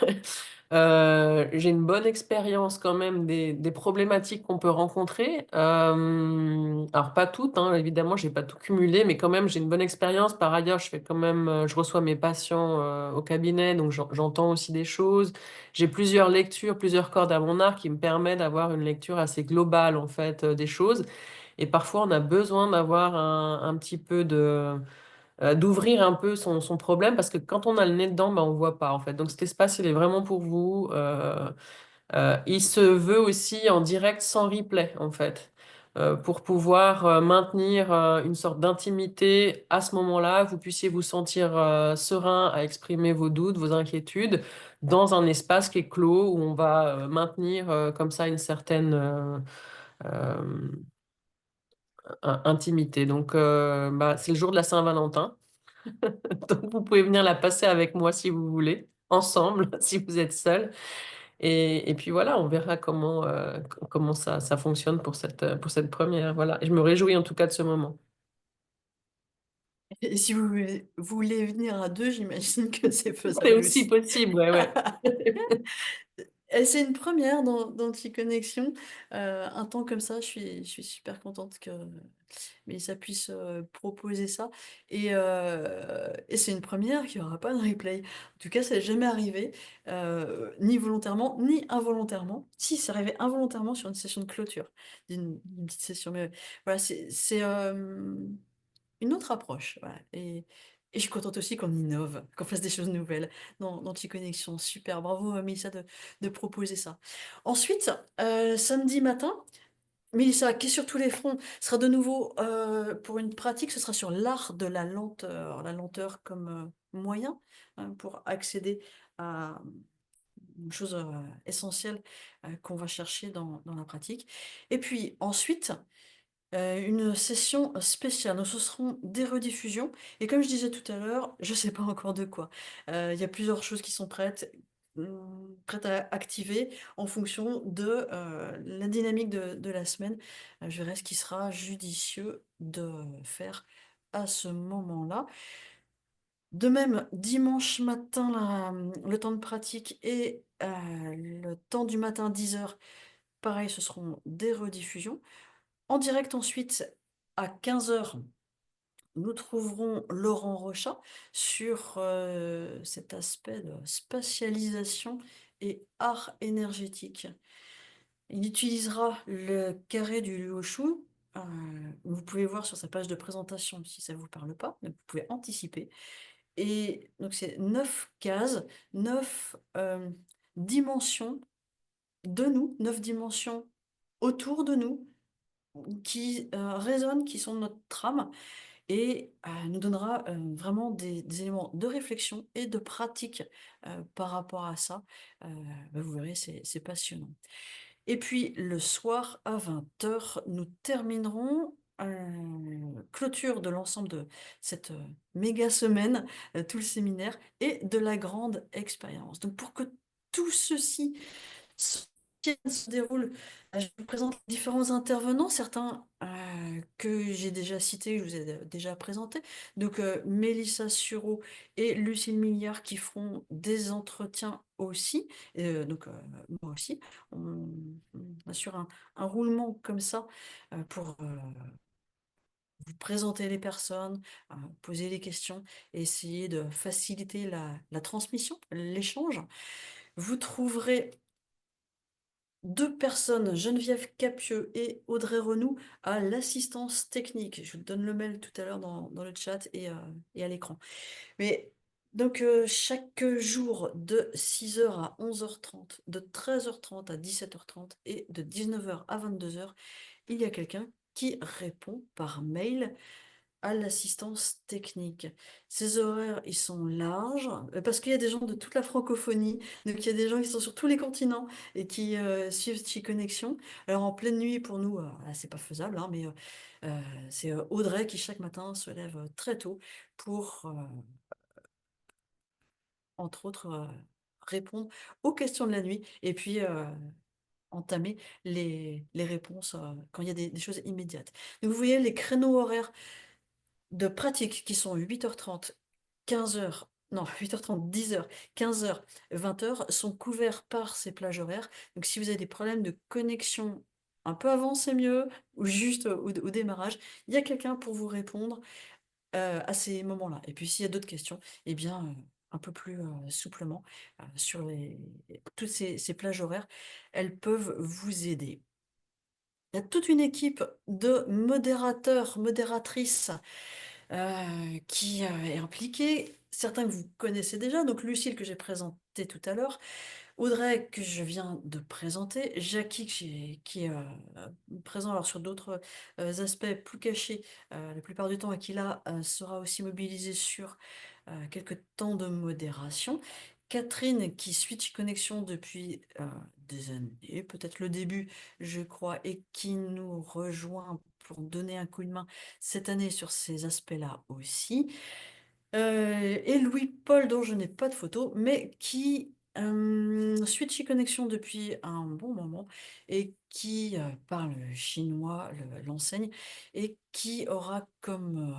j'ai une bonne expérience quand même des problématiques qu'on peut rencontrer. Alors, pas toutes, hein, évidemment, j'ai pas tout cumulé, mais quand même, j'ai une bonne expérience. Par ailleurs, je fais quand même, je reçois mes patients au cabinet, donc j'entends aussi des choses. J'ai plusieurs lectures, plusieurs cordes à mon arc qui me permettent d'avoir une lecture assez globale, en fait, des choses. Et parfois, on a besoin d'avoir un petit peu d'ouvrir un peu son problème parce que quand on a le nez dedans, ben, on voit pas en fait. Donc cet espace, il est vraiment pour vous. Il se veut aussi en direct sans replay en fait. Pour pouvoir maintenir une sorte d'intimité à ce moment-là, vous puissiez vous sentir serein à exprimer vos doutes, vos inquiétudes dans un espace qui est clos où on va maintenir comme ça une certaine euh, intimité. Donc, bah, c'est le jour de la Saint-Valentin. Donc, vous pouvez venir la passer avec moi si vous voulez, ensemble, si vous êtes seul. Et puis voilà, on verra comment ça fonctionne pour cette première. Voilà. Et je me réjouis en tout cas de ce moment. Et si vous voulez venir à 2, j'imagine que c'est C'est faisable aussi aussi. possible, ouais, ouais. Et c'est une première dans T-Connexion. Un temps comme ça, je suis super contente que Mélissa puisse, proposer ça et c'est une première qui aura pas de replay. En tout cas, ça n'est jamais arrivé, ni volontairement, ni involontairement. Si, c'est arrivé involontairement sur une session de clôture d'une petite session, mais voilà, c'est une autre approche, voilà et je suis contente aussi qu'on innove, qu'on fasse des choses nouvelles dans T-Connexion. Super, bravo, Mélissa de proposer ça. Ensuite, samedi matin, Mélissa, qui sur tous les fronts sera de nouveau pour une pratique, ce sera sur l'art de la lenteur comme moyen hein, pour accéder à une chose essentielle qu'on va chercher dans la pratique. Et puis ensuite, une session spéciale. Donc ce seront des rediffusions et comme je disais tout à l'heure, je sais pas encore de quoi. Il y a plusieurs choses qui sont prêtes à activer en fonction de, la dynamique de la semaine. Je verrai ce qui sera judicieux de faire à ce moment-là. De même, dimanche matin, le temps de pratique et le temps du matin 10 heures, pareil, ce seront des rediffusions. En direct ensuite, à 15 heures, nous trouverons Laurent Rochat sur cet aspect de spatialisation et art énergétique. Il utilisera le carré du Luoshu. euh, Vous pouvez voir sur sa page de présentation si ça ne vous parle pas, mais vous pouvez anticiper. Et donc c'est 9 cases, 9 dimensions de nous, 9 dimensions autour de nous qui résonnent, qui sont notre âme et nous donnera vraiment des éléments de réflexion et de pratique par rapport à ça. Euh, Vous verrez, c'est passionnant. Et puis le soir à 20 heures, nous terminerons clôture de l'ensemble de cette méga semaine, tout le séminaire et de la grande expérience. Donc pour que tout ceci se se déroule. Je vous présente les différents intervenants, certains que j'ai déjà cités, je vous ai déjà présentés. Donc, Mélissa Sureau et Lucille Milliard qui feront des entretiens aussi. Donc, moi aussi. On assure un roulement comme ça pour vous présenter les personnes, poser les questions, et essayer de faciliter la transmission, l'échange. Vous trouverez deux personnes, Geneviève Capieux et Audrey Renoux, à l'assistance technique. Je vous donne le mail tout à l'heure dans le chat et à l'écran. Mais donc, chaque jour de 6 heures à 11h30, de 13h30 à 17h30 et de 19h à 22h, il y a quelqu'un qui répond par mail à l'assistance technique. Ces horaires, ils sont larges, parce qu'il y a des gens de toute la francophonie, donc il y a des gens qui sont sur tous les continents et qui suivent Connexion. Alors en pleine nuit, pour nous, là, c'est pas faisable, hein, mais c'est Audrey qui chaque matin se lève très tôt pour, entre autres, répondre aux questions de la nuit et puis entamer les réponses quand il y a des choses immédiates. Donc vous voyez les créneaux horaires de pratique qui sont 8h30, 15 heures, non, 8h30, 10 heures, 15 heures, 20 heures sont couverts par ces plages horaires. Donc si vous avez des problèmes de connexion un peu avant, c'est mieux, ou juste au démarrage, il y a quelqu'un pour vous répondre à ces moments-là. Et puis s'il y a d'autres questions, eh bien, un peu plus souplement sur toutes ces plages horaires, elles peuvent vous aider. Il y a toute une équipe de modérateurs, modératrices qui est impliquée. Certains que vous connaissez déjà, donc Lucille que j'ai présenté tout à l'heure, Audrey que je viens de présenter, Jackie qui est présent alors sur d'autres aspects plus cachés la plupart du temps et qui là sera aussi mobilisée sur quelques temps de modération. Catherine qui suit Connexion depuis des années, peut-être le début je crois, et qui nous rejoint pour donner un coup de main cette année sur ces aspects-là aussi. Et Louis-Paul, dont je n'ai pas de photo, mais qui suit Connexion depuis un bon moment et qui parle chinois, l'enseigne, et qui aura comme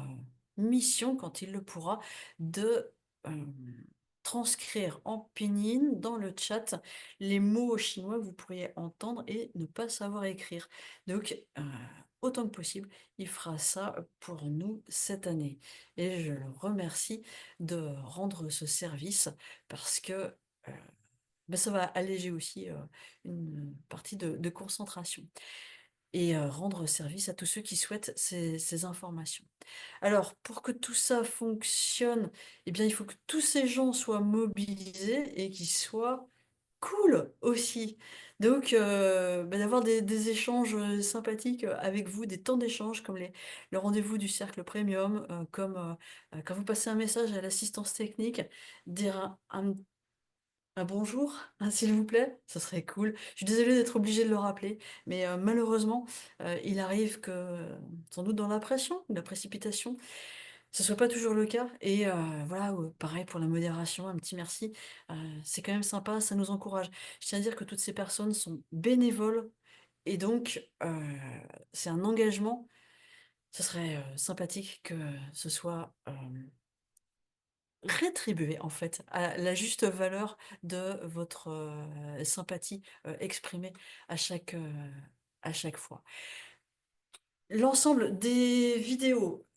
mission, quand il le pourra, de euh, transcrire en pinyin dans le chat les mots chinois que vous pourriez entendre et ne pas savoir écrire. Donc, autant que possible, il fera ça pour nous cette année. Et je le remercie de rendre ce service parce que ben, ça va alléger aussi une partie de concentration et rendre service à tous ceux qui souhaitent ces informations. Alors, pour que tout ça fonctionne, eh bien, il faut que tous ces gens soient mobilisés et qu'ils soient cool aussi. Donc, d'avoir des échanges, sympathiques, avec vous, des temps d'échange comme le rendez-vous du cercle premium, comme, quand vous passez un message à l'assistance technique, dire un bonjour, s'il vous plaît, ça serait cool. Je suis désolée d'être obligée de le rappeler, mais, malheureusement, il arrive que, sans doute dans la pression, la précipitation, ce soit pas toujours le cas et voilà, pareil pour la modération, un petit merci, heu, c'est quand même sympa, ça nous encourage. Je tiens à dire que toutes ces personnes sont bénévoles et donc c'est un engagement. Ce serait, sympathique que ce soit, rétribué en fait à la juste valeur de votre, sympathie, exprimée à à chaque fois. L'ensemble des vidéos,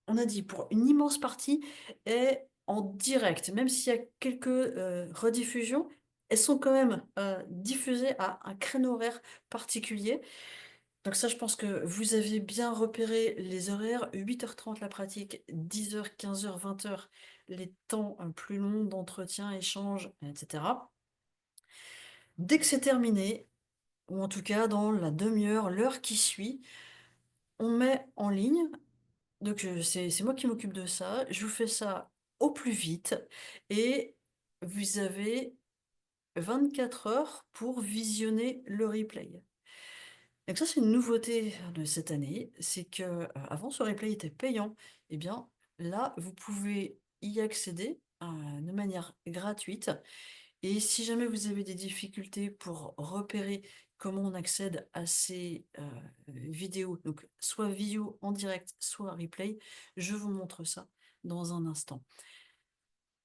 on a dit pour une immense partie est en direct, même s'il y a quelques, rediffusions, elles sont quand même, diffusées à un créneau horaire particulier. Donc ça, je pense que vous avez bien repéré les horaires, 8h30 la pratique, 10h, 15h, 20h les temps, plus longs d'entretien, échange, et cetera. Dès que c'est terminé, ou en tout cas dans la demi heure, l'heure qui suit, on met en ligne. Donc c'est moi qui m'occupe de ça. Je vous fais ça au plus vite et vous avez 24 heures pour visionner le replay. Donc ça, c'est une nouveauté de cette année, c'est que, avant ce replay était payant. Et bien, là, vous pouvez y accéder, de manière gratuite et si jamais vous avez des difficultés pour repérer comment on accède à ces, vidéos, donc soit vidéo en direct, soit replay, je vous montre ça dans un instant.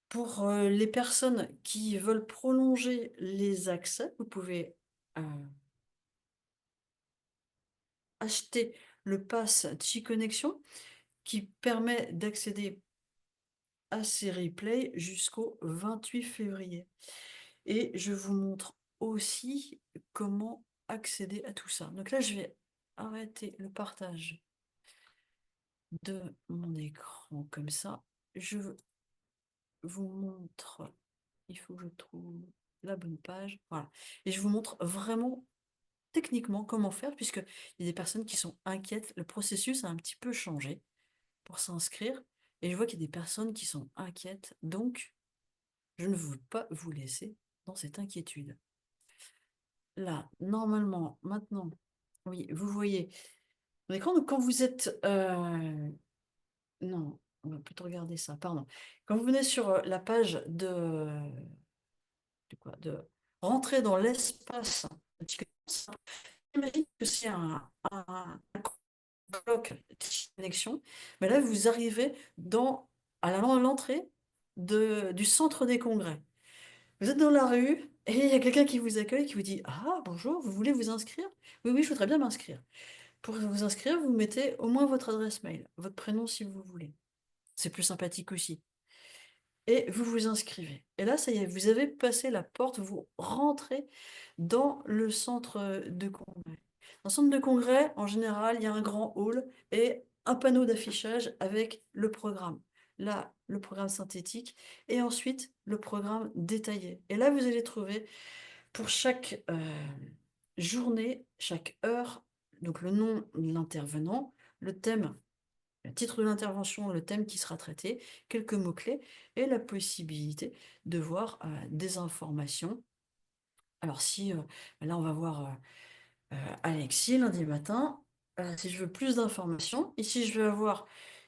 Pour, les personnes qui veulent prolonger les accès, vous pouvez, heu, acheter le pass Connexion qui permet d'accéder à ces replays jusqu'au 28 février. Et je vous montre aussi comment accéder à tout ça. Donc là, je vais arrêter le partage de mon écran comme ça. Je vous montre, il faut que je trouve la bonne page. Voilà. Et je vous montre vraiment techniquement comment faire, puisqu'il y a des personnes qui sont inquiètes. Le processus a un petit peu changé pour s'inscrire. Et je vois qu'il y a des personnes qui sont inquiètes. Donc, je ne veux pas vous laisser dans cette inquiétude. Là, normalement, maintenant, oui, vous voyez mon écran, donc quand vous êtes, non, on va plutôt regarder ça, pardon. Quand vous venez sur, la page de quoi? De rentrer dans l'espace Connexion, j'imagine que c'est un bloc connexion, mais là, vous arrivez à l'entrée du centre des congrès. Vous êtes dans la rue et il y a quelqu'un qui vous accueille, qui vous dit: «Ah bonjour, vous voulez vous inscrire?» «Oui, oui, je voudrais bien m'inscrire». Pour vous inscrire, vous mettez au moins votre adresse mail, votre prénom si vous voulez. C'est plus sympathique aussi. Et vous vous inscrivez. Et là, ça y est, vous avez passé la porte, vous rentrez dans le centre de congrès. Dans le centre de congrès, en général, il y a un grand hall et un panneau d'affichage avec le programme. Là, le programme synthétique et ensuite le programme détaillé. Et là, vous allez trouver pour chaque journée, chaque heure, donc le nom de l'intervenant, le thème, le titre de l'intervention, le thème qui sera traité, quelques mots-clés et la possibilité de voir des informations. Alors si, là on va voir Alexis lundi matin, si je veux plus d'informations, ici je vais avoir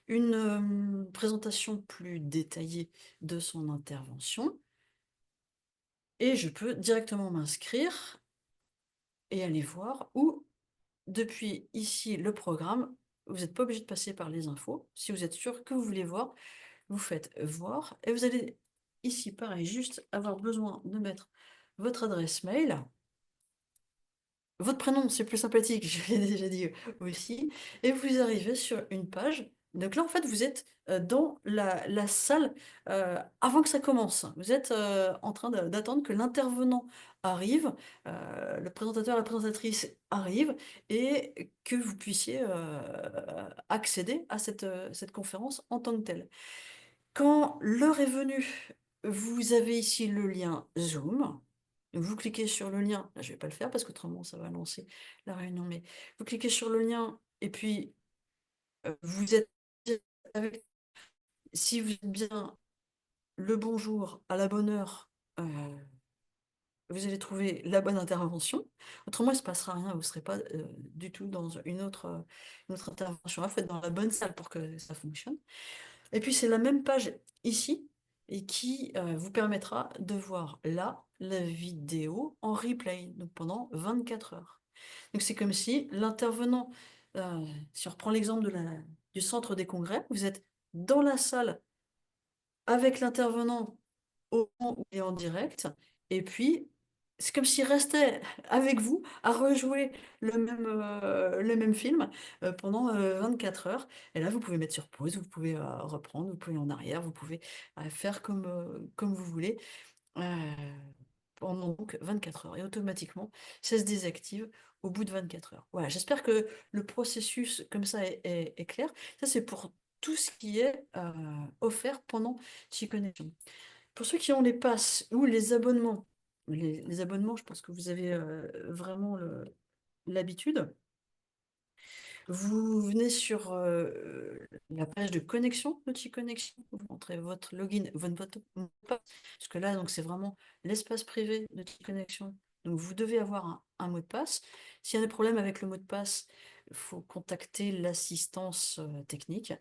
une présentation plus détaillée de son intervention et je peux directement m'inscrire et aller voir ou depuis ici le programme, vous n'êtes pas obligé de passer par les infos. Si vous êtes sûr que vous voulez voir, vous faites voir et vous allez ici, pareil, juste avoir besoin de mettre votre adresse mail. Votre prénom, c'est plus sympathique, je l'ai déjà dit aussi, et vous arrivez sur une page. Donc là, en fait, vous êtes dans la salle avant que ça commence. Vous êtes en train d'attendre que l'intervenant arrive, le présentateur, la présentatrice arrive, et que vous puissiez accéder à cette conférence en tant que telle. Quand l'heure est venue, vous avez ici le lien Zoom. Donc vous cliquez sur le lien, là je vais pas le faire parce qu'autrement ça va lancer la réunion, mais vous cliquez sur le lien et puis, vous êtes avec si vous êtes bien le bonjour à la bonne heure, heu, vous allez trouver la bonne intervention. Autrement, il se passera rien, vous serez pas, du tout dans une autre intervention. Il faut être dans la bonne salle pour que ça fonctionne. Et puis c'est la même page ici et qui, vous permettra de voir là, la vidéo en replay, donc pendant 24 heures. Donc c'est comme si l'intervenant, heu, si on reprend l'exemple du centre des congrès, vous êtes dans la salle avec l'intervenant au moment où il est en direct et puis c'est comme s'il restait avec vous à rejouer le même film, pendant, 24 heures et là, vous pouvez mettre sur pause, vous pouvez, reprendre, vous pouvez aller en arrière, vous pouvez, faire comme vous voulez, heu, pendant donc 24 heures et automatiquement, ça se désactive au bout de 24 heures. Voilà, j'espère que le processus comme ça est clair. Ça, c'est pour tout ce qui est, offert pendant Connection. Pour ceux qui ont les passes ou les abonnements, les abonnements, je pense que vous avez, vraiment l'habitude. Vous venez sur, la page de connexion, Petit Connexion, vous rentrez votre login, votre mot de passe, parce que là, donc c'est vraiment l'espace privé de Petit Connexion. Donc vous devez avoir un mot de passe. S'il y a des problèmes avec le mot de passe, il faut contacter l'assistance, technique.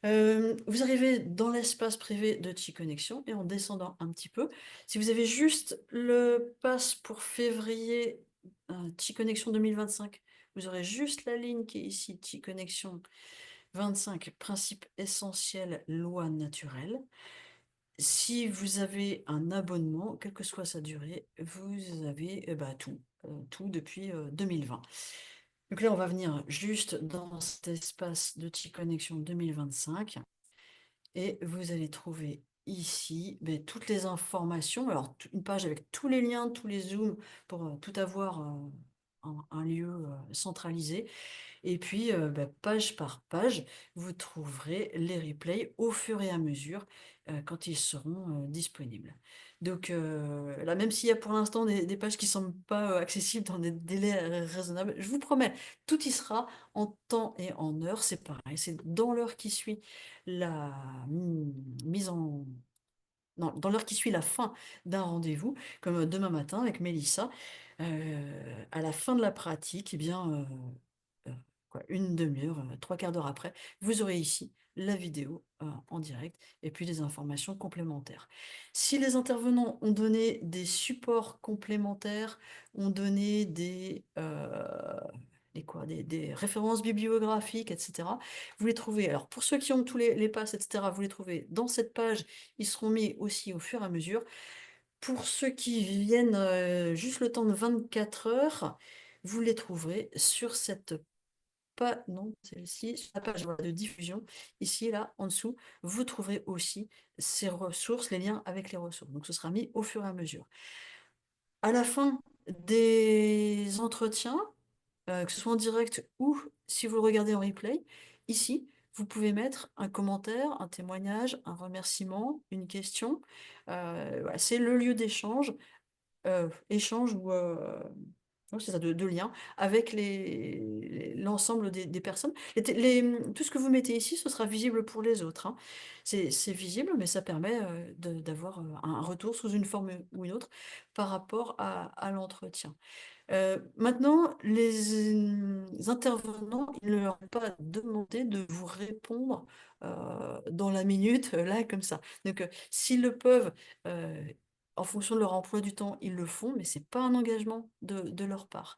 Vous arrivez dans l'espace privé de Connexion et en descendant un petit peu, si vous avez juste le pass pour février, Connexion 2025, vous aurez juste la ligne qui est ici, Connexion 25, principe essentiel, loi naturelle. Si vous avez un abonnement, quelle que soit sa durée, vous avez, tout depuis, 2020. Donc là, on va venir juste dans cet espace de Connexion 2025 et vous allez trouver ici toutes les informations. Alors, une page avec tous les liens, tous les zooms pour tout avoir un lieu centralisé. Et puis, page par page, vous trouverez les replays au fur et à mesure quand ils seront disponibles. Donc là, même s'il y a pour l'instant des pages qui ne semblent pas accessibles dans des délais raisonnables, je vous promets, tout y sera en temps et en heure. C'est pareil, c'est dans l'heure qui suit la mise en non, dans l'heure qui suit la fin d'un rendez-vous, comme demain matin avec Mélissa, à la fin de la pratique, eh bien, quoi, une demi-heure, trois quarts d'heure après, vous aurez ici la vidéo en direct et puis des informations complémentaires. Si les intervenants ont donné des supports complémentaires, ont donné des références bibliographiques, etc. Vous les trouvez, alors pour ceux qui ont tous les passes, etc., vous les trouvez dans cette page, ils seront mis aussi au fur et à mesure. Pour ceux qui viennent juste le temps de 24 heures, vous les trouverez sur cette pas non, celle-ci, sur la page voilà, de diffusion, ici, là, en dessous, vous trouverez aussi ces ressources, les liens avec les ressources. Donc ce sera mis au fur et à mesure. À la fin des entretiens, que ce soit en direct ou si vous le regardez en replay, ici, vous pouvez mettre un commentaire, un témoignage, un remerciement, une question. Voilà, c'est le lieu d'échange, échange ou ouais, c'est ça, de liens avec l'ensemble des personnes. Tout ce que vous mettez ici, ce sera visible pour les autres, hein. C'est visible, mais ça permet d'avoir un retour sous une forme ou une autre par rapport à l'entretien. Maintenant, les intervenants, il ne leur est pas demandé de vous répondre, dans la minute, là, comme ça. Donc, s'ils le peuvent, heu, en fonction de leur emploi du temps, ils le font, mais c'est pas un engagement de leur part.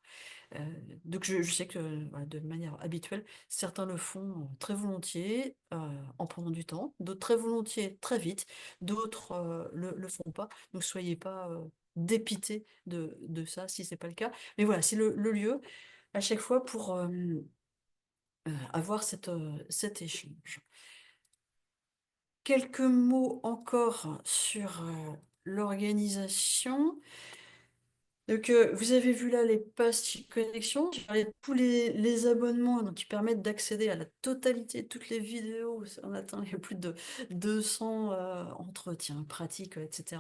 Heu, donc je sais que, voilà, de manière habituelle, certains le font, très volontiers, en prenant du temps, d'autres très volontiers, très vite, d'autres, le font pas. Donc soyez pas, dépités de ça si c'est pas le cas. Mais voilà, c'est le lieu à chaque fois pour, avoir cet échange. Quelques mots encore sur, l'organisation. Donc, vous avez vu là les passes connexion. J'ai parlé de tous les abonnements donc qui permettent d'accéder à la totalité de toutes les vidéos. On atteint les plus de 200 entretiens, pratiques, etc.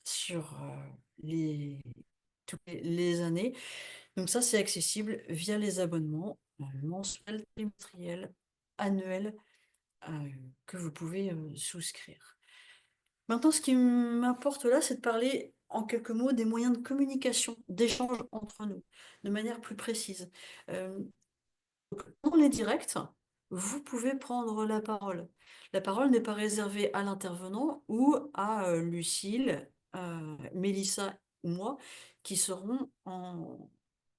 sur les, toutes les années. Donc ça, c'est accessible via les abonnements mensuels, trimestriels, annuels que vous pouvez souscrire. Maintenant, ce qui m'importe là, c'est de parler en quelques mots des moyens de communication, d'échange entre nous, de manière plus précise. Euh, Dans les directs, vous pouvez prendre la parole. La parole n'est pas réservée à l'intervenant ou à Lucille, Mélissa ou moi, qui seront en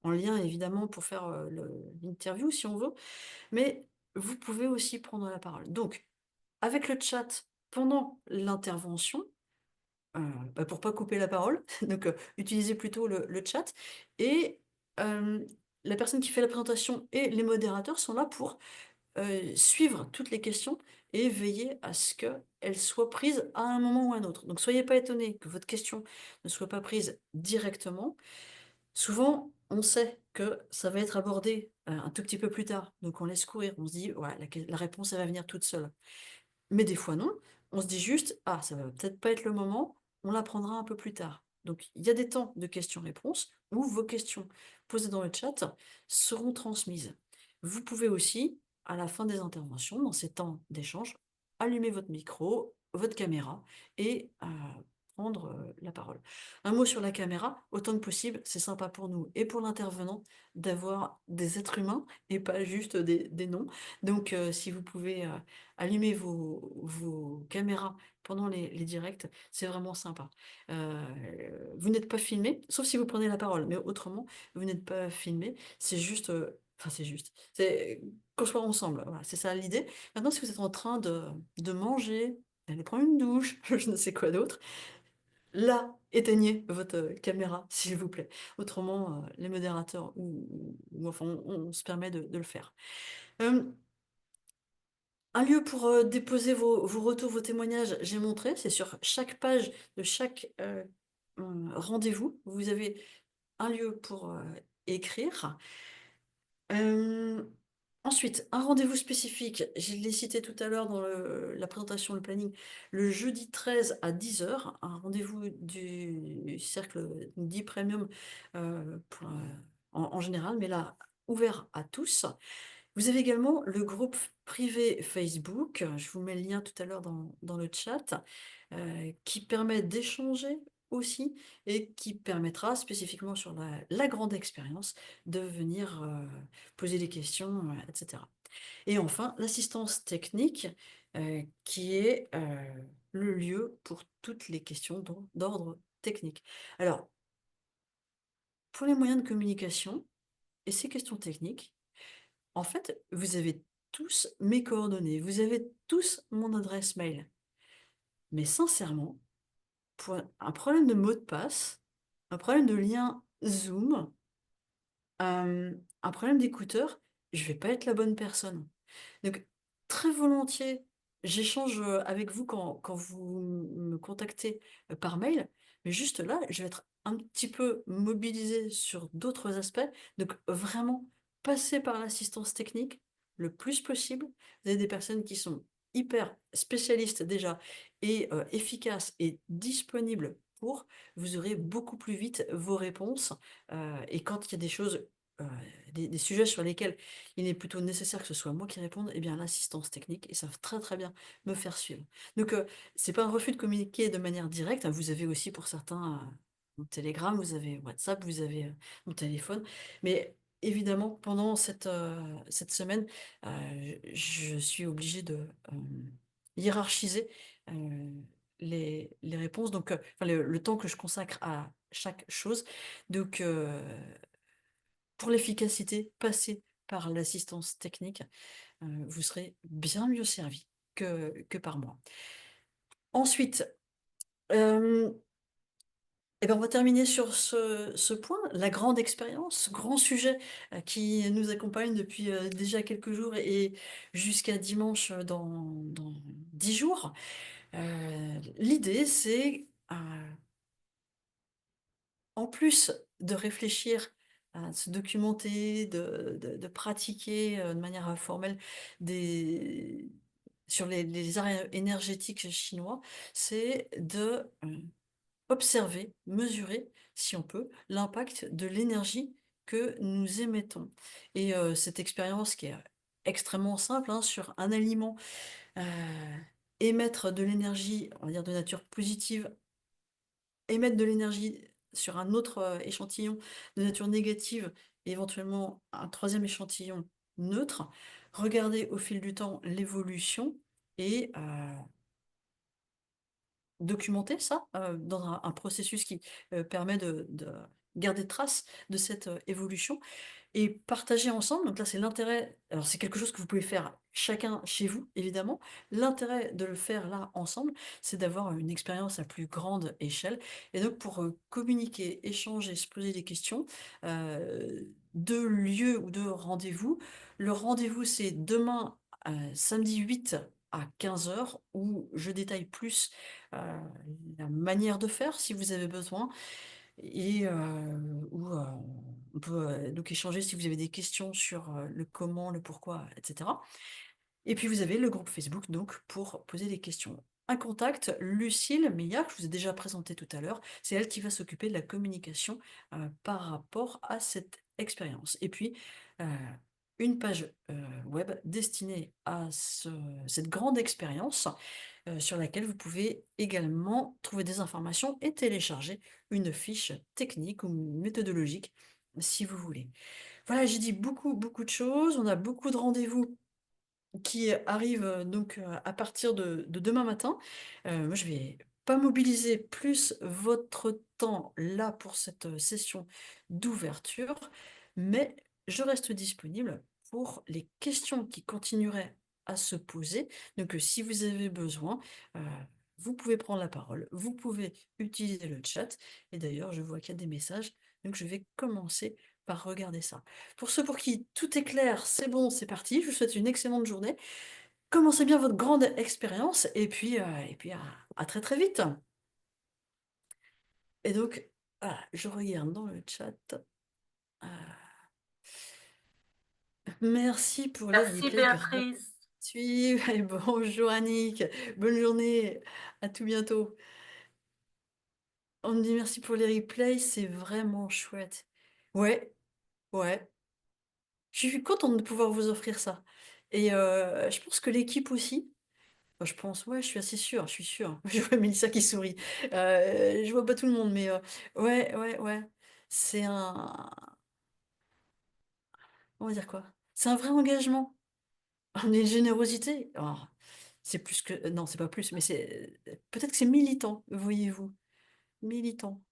lien évidemment pour faire l'interview si on veut, mais vous pouvez aussi prendre la parole. Donc, avec le chat pendant l'intervention, pour pas couper la parole, donc utilisez plutôt le chat, et euh, la personne qui fait la présentation et les modérateurs sont là pour suivre toutes les questions et veiller à ce qu'elles soient prises à un moment ou à un autre. Donc soyez pas étonnés que votre question ne soit pas prise directement. Souvent, on sait que ça va être abordé un tout petit peu plus tard, donc on laisse courir, on se dit, ouais, la réponse, elle va venir toute seule. Mais des fois non, on se dit juste, ah, ça va peut-être pas être le moment, on la prendra un peu plus tard. Donc il y a des temps de questions-réponses où vos questions posées dans le chat seront transmises. Vous pouvez aussi, à la fin des interventions, dans ces temps d'échange, allumer votre micro, votre caméra et prendre la parole. Un mot sur la caméra, autant que possible, c'est sympa pour nous et pour l'intervenant d'avoir des êtres humains et pas juste des noms. Donc si vous pouvez allumez vos caméras pendant les directs, c'est vraiment sympa. Euh, vous n'êtes pas filmé, sauf si vous prenez la parole, mais autrement, vous n'êtes pas filmé. C'est juste, enfin c'est juste, c'est qu'on soit ensemble. Voilà, c'est ça l'idée. Maintenant, si vous êtes en train de manger, d'aller prendre une douche, je ne sais quoi d'autre, là, éteignez votre caméra, s'il vous plaît. Autrement, les modérateurs ou enfin, on se permet de le faire. Euh, Un lieu pour déposer vos retours, vos témoignages, j'ai montré, c'est sur chaque page de chaque rendez-vous. Vous avez un lieu pour écrire. Euh, Ensuite, un rendez-vous spécifique, je l'ai cité tout à l'heure dans la présentation, le planning, le jeudi 13 à 10 heures, un rendez-vous du cercle 10 Premium en général, mais là, ouvert à tous. Vous avez également le groupe privé Facebook, je vous mets le lien tout à l'heure dans le chat, qui permet d'échanger aussi et qui permettra spécifiquement sur la grande expérience de venir poser des questions, etc. Et enfin, l'assistance technique, qui est le lieu pour toutes les questions d'ordre technique. Alors, pour les moyens de communication et ces questions techniques, en fait, vous avez tous mes coordonnées, vous avez tous mon adresse mail. Mais sincèrement, pour un problème de mot de passe, un problème de lien Zoom, un problème d'écouteur, je vais pas être la bonne personne. Donc, très volontiers, j'échange avec vous quand vous me contactez par mail, mais juste là, je vais être un petit peu mobilisée sur d'autres aspects. Donc, vraiment, passez par l'assistance technique le plus possible. Vous avez des personnes qui sont hyper spécialistes déjà et efficaces et disponibles pour, vous aurez beaucoup plus vite vos réponses. Et quand il y a des choses, euh, des sujets sur lesquels il est plutôt nécessaire que ce soit moi qui réponde, eh bien l'assistance technique, ils savent très très bien me faire suivre. Donc c'est pas un refus de communiquer de manière directe, hein. Vous avez aussi pour certains mon Telegram, vous avez WhatsApp, vous avez mon téléphone, mais évidemment pendant cette semaine, je suis obligée de hiérarchiser euh, les réponses, donc enfin, le temps que je consacre à chaque chose. Donc pour l'efficacité, passez par l'assistance technique, vous serez bien mieux servi que par moi. Ensuite, euh, eh ben on va terminer sur ce point, la grande expérience, ce grand sujet qui nous accompagne depuis déjà quelques jours et jusqu'à dimanche dans 10 jours. L'idée, c'est en plus de réfléchir à se documenter, de pratiquer de manière formelle des, sur les arts énergétiques chinois, c'est de observer, mesurer, si on peut, l'impact de l'énergie que nous émettons. Et cette expérience qui est extrêmement simple, hein, sur un aliment, heu, émettre de l'énergie, on va dire de nature positive, émettre de l'énergie sur un autre, échantillon de nature négative, et éventuellement un troisième échantillon neutre, regarder au fil du temps l'évolution et documenter ça, dans un processus qui, permet de garder trace de cette, évolution et partager ensemble. Donc là, c'est l'intérêt, alors c'est quelque chose que vous pouvez faire chacun chez vous, évidemment. L'intérêt de le faire là, ensemble, c'est d'avoir une expérience à plus grande échelle et donc pour, communiquer, échanger, se poser des questions, 2 lieux ou 2 rendez-vous. Le rendez-vous, c'est demain, samedi 8 à 15 heures, où je détaille plus, heu, la manière de faire si vous avez besoin et où, on peut, donc échanger si vous avez des questions sur, le comment, le pourquoi, et cetera. Et puis vous avez le groupe Facebook donc pour poser des questions. Un contact, Lucille Meillard, que je vous ai déjà présenté tout à l'heure, c'est elle qui va s'occuper de la communication, par rapport à cette expérience. Et puis, heu, une page, web destinée à cette grande expérience, sur laquelle vous pouvez également trouver des informations et télécharger une fiche technique ou méthodologique, si vous voulez. Voilà, j'ai dit beaucoup, beaucoup de choses. On a beaucoup de rendez-vous qui arrivent, donc à partir de demain matin. Moi, je vais pas mobiliser plus votre temps là pour cette, session d'ouverture, mais je reste disponible pour les questions qui continueraient à se poser. Donc, si vous avez besoin, heu, vous pouvez prendre la parole, vous pouvez utiliser le chat et d'ailleurs, je vois qu'il y a des messages, donc je vais commencer par regarder ça. Pour ceux pour qui tout est clair, c'est bon, c'est parti. Je vous souhaite une excellente journée. Commencez bien votre grande expérience et puis à très, très vite. Et donc, voilà, je regarde dans le chat. Heu, merci pour les Merci replays Béatrice. gratuits et bonjour Annick, bonne journée, à tout bientôt. On me dit merci pour les replays, c'est vraiment chouette. Ouais, ouais, je suis contente de pouvoir vous offrir ça et je pense que l'équipe aussi. Bah, je pense, ouais, je suis assez sûre, je suis sûre. Je vois Mélissa qui sourit. Je vois pas tout le monde, mais ouais, ouais, ouais. C'est un, on va dire quoi? C'est un vrai engagement, une générosité. Alors, c'est plus que non, c'est pas plus, mais c'est peut-être que c'est militant, voyez-vous? Militant.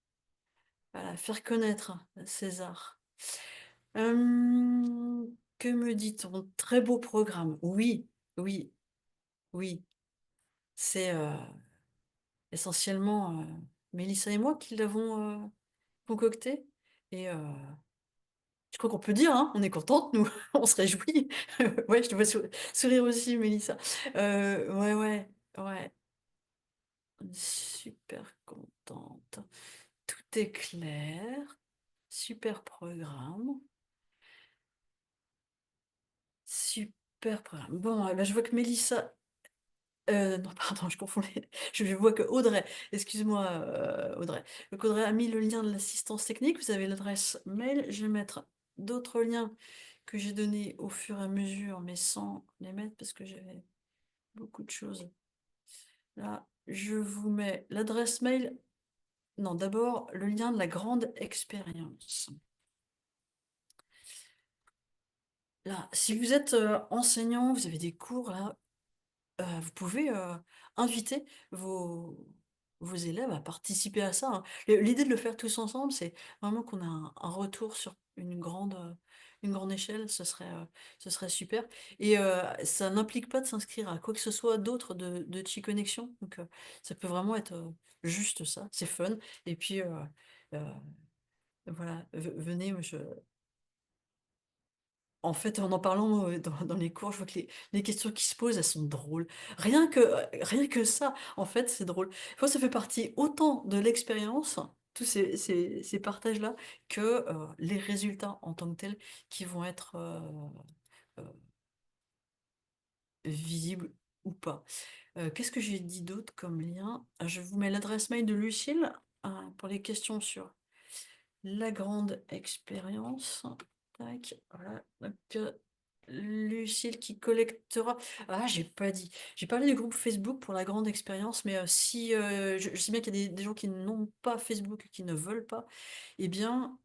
Voilà, faire connaître César. Que me dit-on? Très beau programme. Oui, oui, oui. C'est, essentiellement, Mélissa et moi qui l'avons, concocté et je crois qu'on peut dire, hein, on est contente nous, on se réjouit. Ouais, je te vois sourire aussi Mélissa. Ouais, ouais, ouais, super contente. Tout est clair, super programme, super programme. Bon, bah, je vois que Mélissa non, pardon, je confonds je vois que Audrey, excuse-moi, Audrey. Donc Audrey a mis le lien de l'assistance technique, vous avez l'adresse mail. Je vais mettre d'autres liens que j'ai donnés au fur et à mesure, mais sans les mettre parce que j'avais beaucoup de choses. Là, je vous mets l'adresse mail, non, d'abord le lien de la grande expérience. Là, si vous êtes, enseignant, vous avez des cours là, vous pouvez, inviter vos élèves à participer à ça, hein. L'idée de le faire tous ensemble, c'est vraiment qu'on a un retour sur une grande échelle, ce serait super et ça n'implique pas de s'inscrire à quoi que ce soit d'autre de Chiconnexion, donc ça peut vraiment être, juste ça, c'est fun et puis, heu, voilà, venez, moi je en fait, en parlant, dans les cours, je vois que les questions qui se posent, elles sont drôles. Rien que ça, en fait, c'est drôle. Je pense que ça fait partie autant de l'expérience, tous ces partages-là, que, les résultats en tant que tels qui vont être, heu, visibles ou pas. Qu'est-ce que j'ai dit d'autre comme lien? Je vous mets l'adresse mail de Lucille. pour les questions sur la grande expérience. Tac, voilà. Donc, Lucille qui collectera. Ah, j'ai pas dit. J'ai parlé du groupe Facebook pour la grande expérience, mais si je sais bien qu'il y a des gens qui n'ont pas Facebook et qui ne veulent pas, eh bien,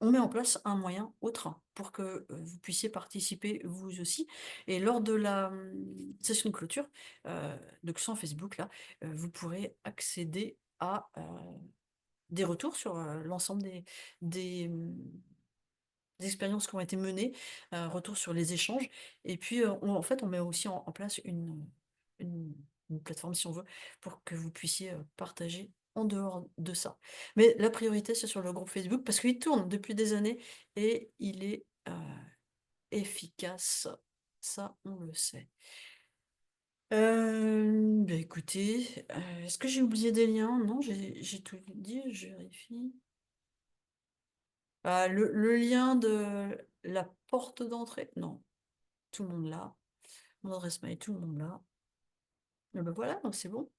on met en place un moyen autre pour que vous puissiez participer vous aussi. Et lors de la session de clôture, donc sans Facebook, là, vous pourrez accéder à des retours sur l'ensemble des, hum, des expériences qui ont été menées, retour sur les échanges. Et puis, en fait, on met aussi en place une, une plateforme, si on veut, pour que vous puissiez partager en dehors de ça. Mais la priorité, c'est sur le groupe Facebook, parce qu'il tourne depuis des années et il est efficace. Ça, on le sait. Bah écoutez, est-ce que j'ai oublié des liens? Non, j'ai tout dit, je vérifie. Le lien de la porte d'entrée? Non, tout le monde là. Mon adresse mail, tout le monde là. Et ben voilà, donc c'est bon.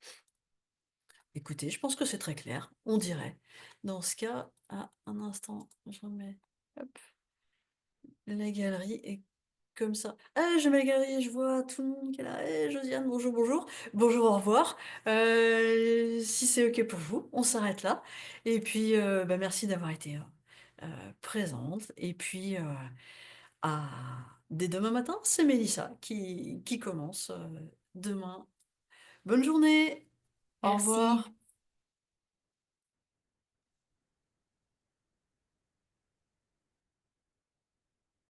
Écoutez, je pense que c'est très clair, on dirait. Dans ce cas, un instant, je remets hop, la galerie et comme ça. Ah, je mets la galerie, je vois tout le monde qui est là. Josiane, bonjour, bonjour. Bonjour, au revoir. Si c'est OK pour vous, on s'arrête là. Et puis, bah, merci d'avoir été présente. Et puis, ah, dès demain matin, c'est Mélissa qui commence demain. Bonne journée. Au Merci. revoir.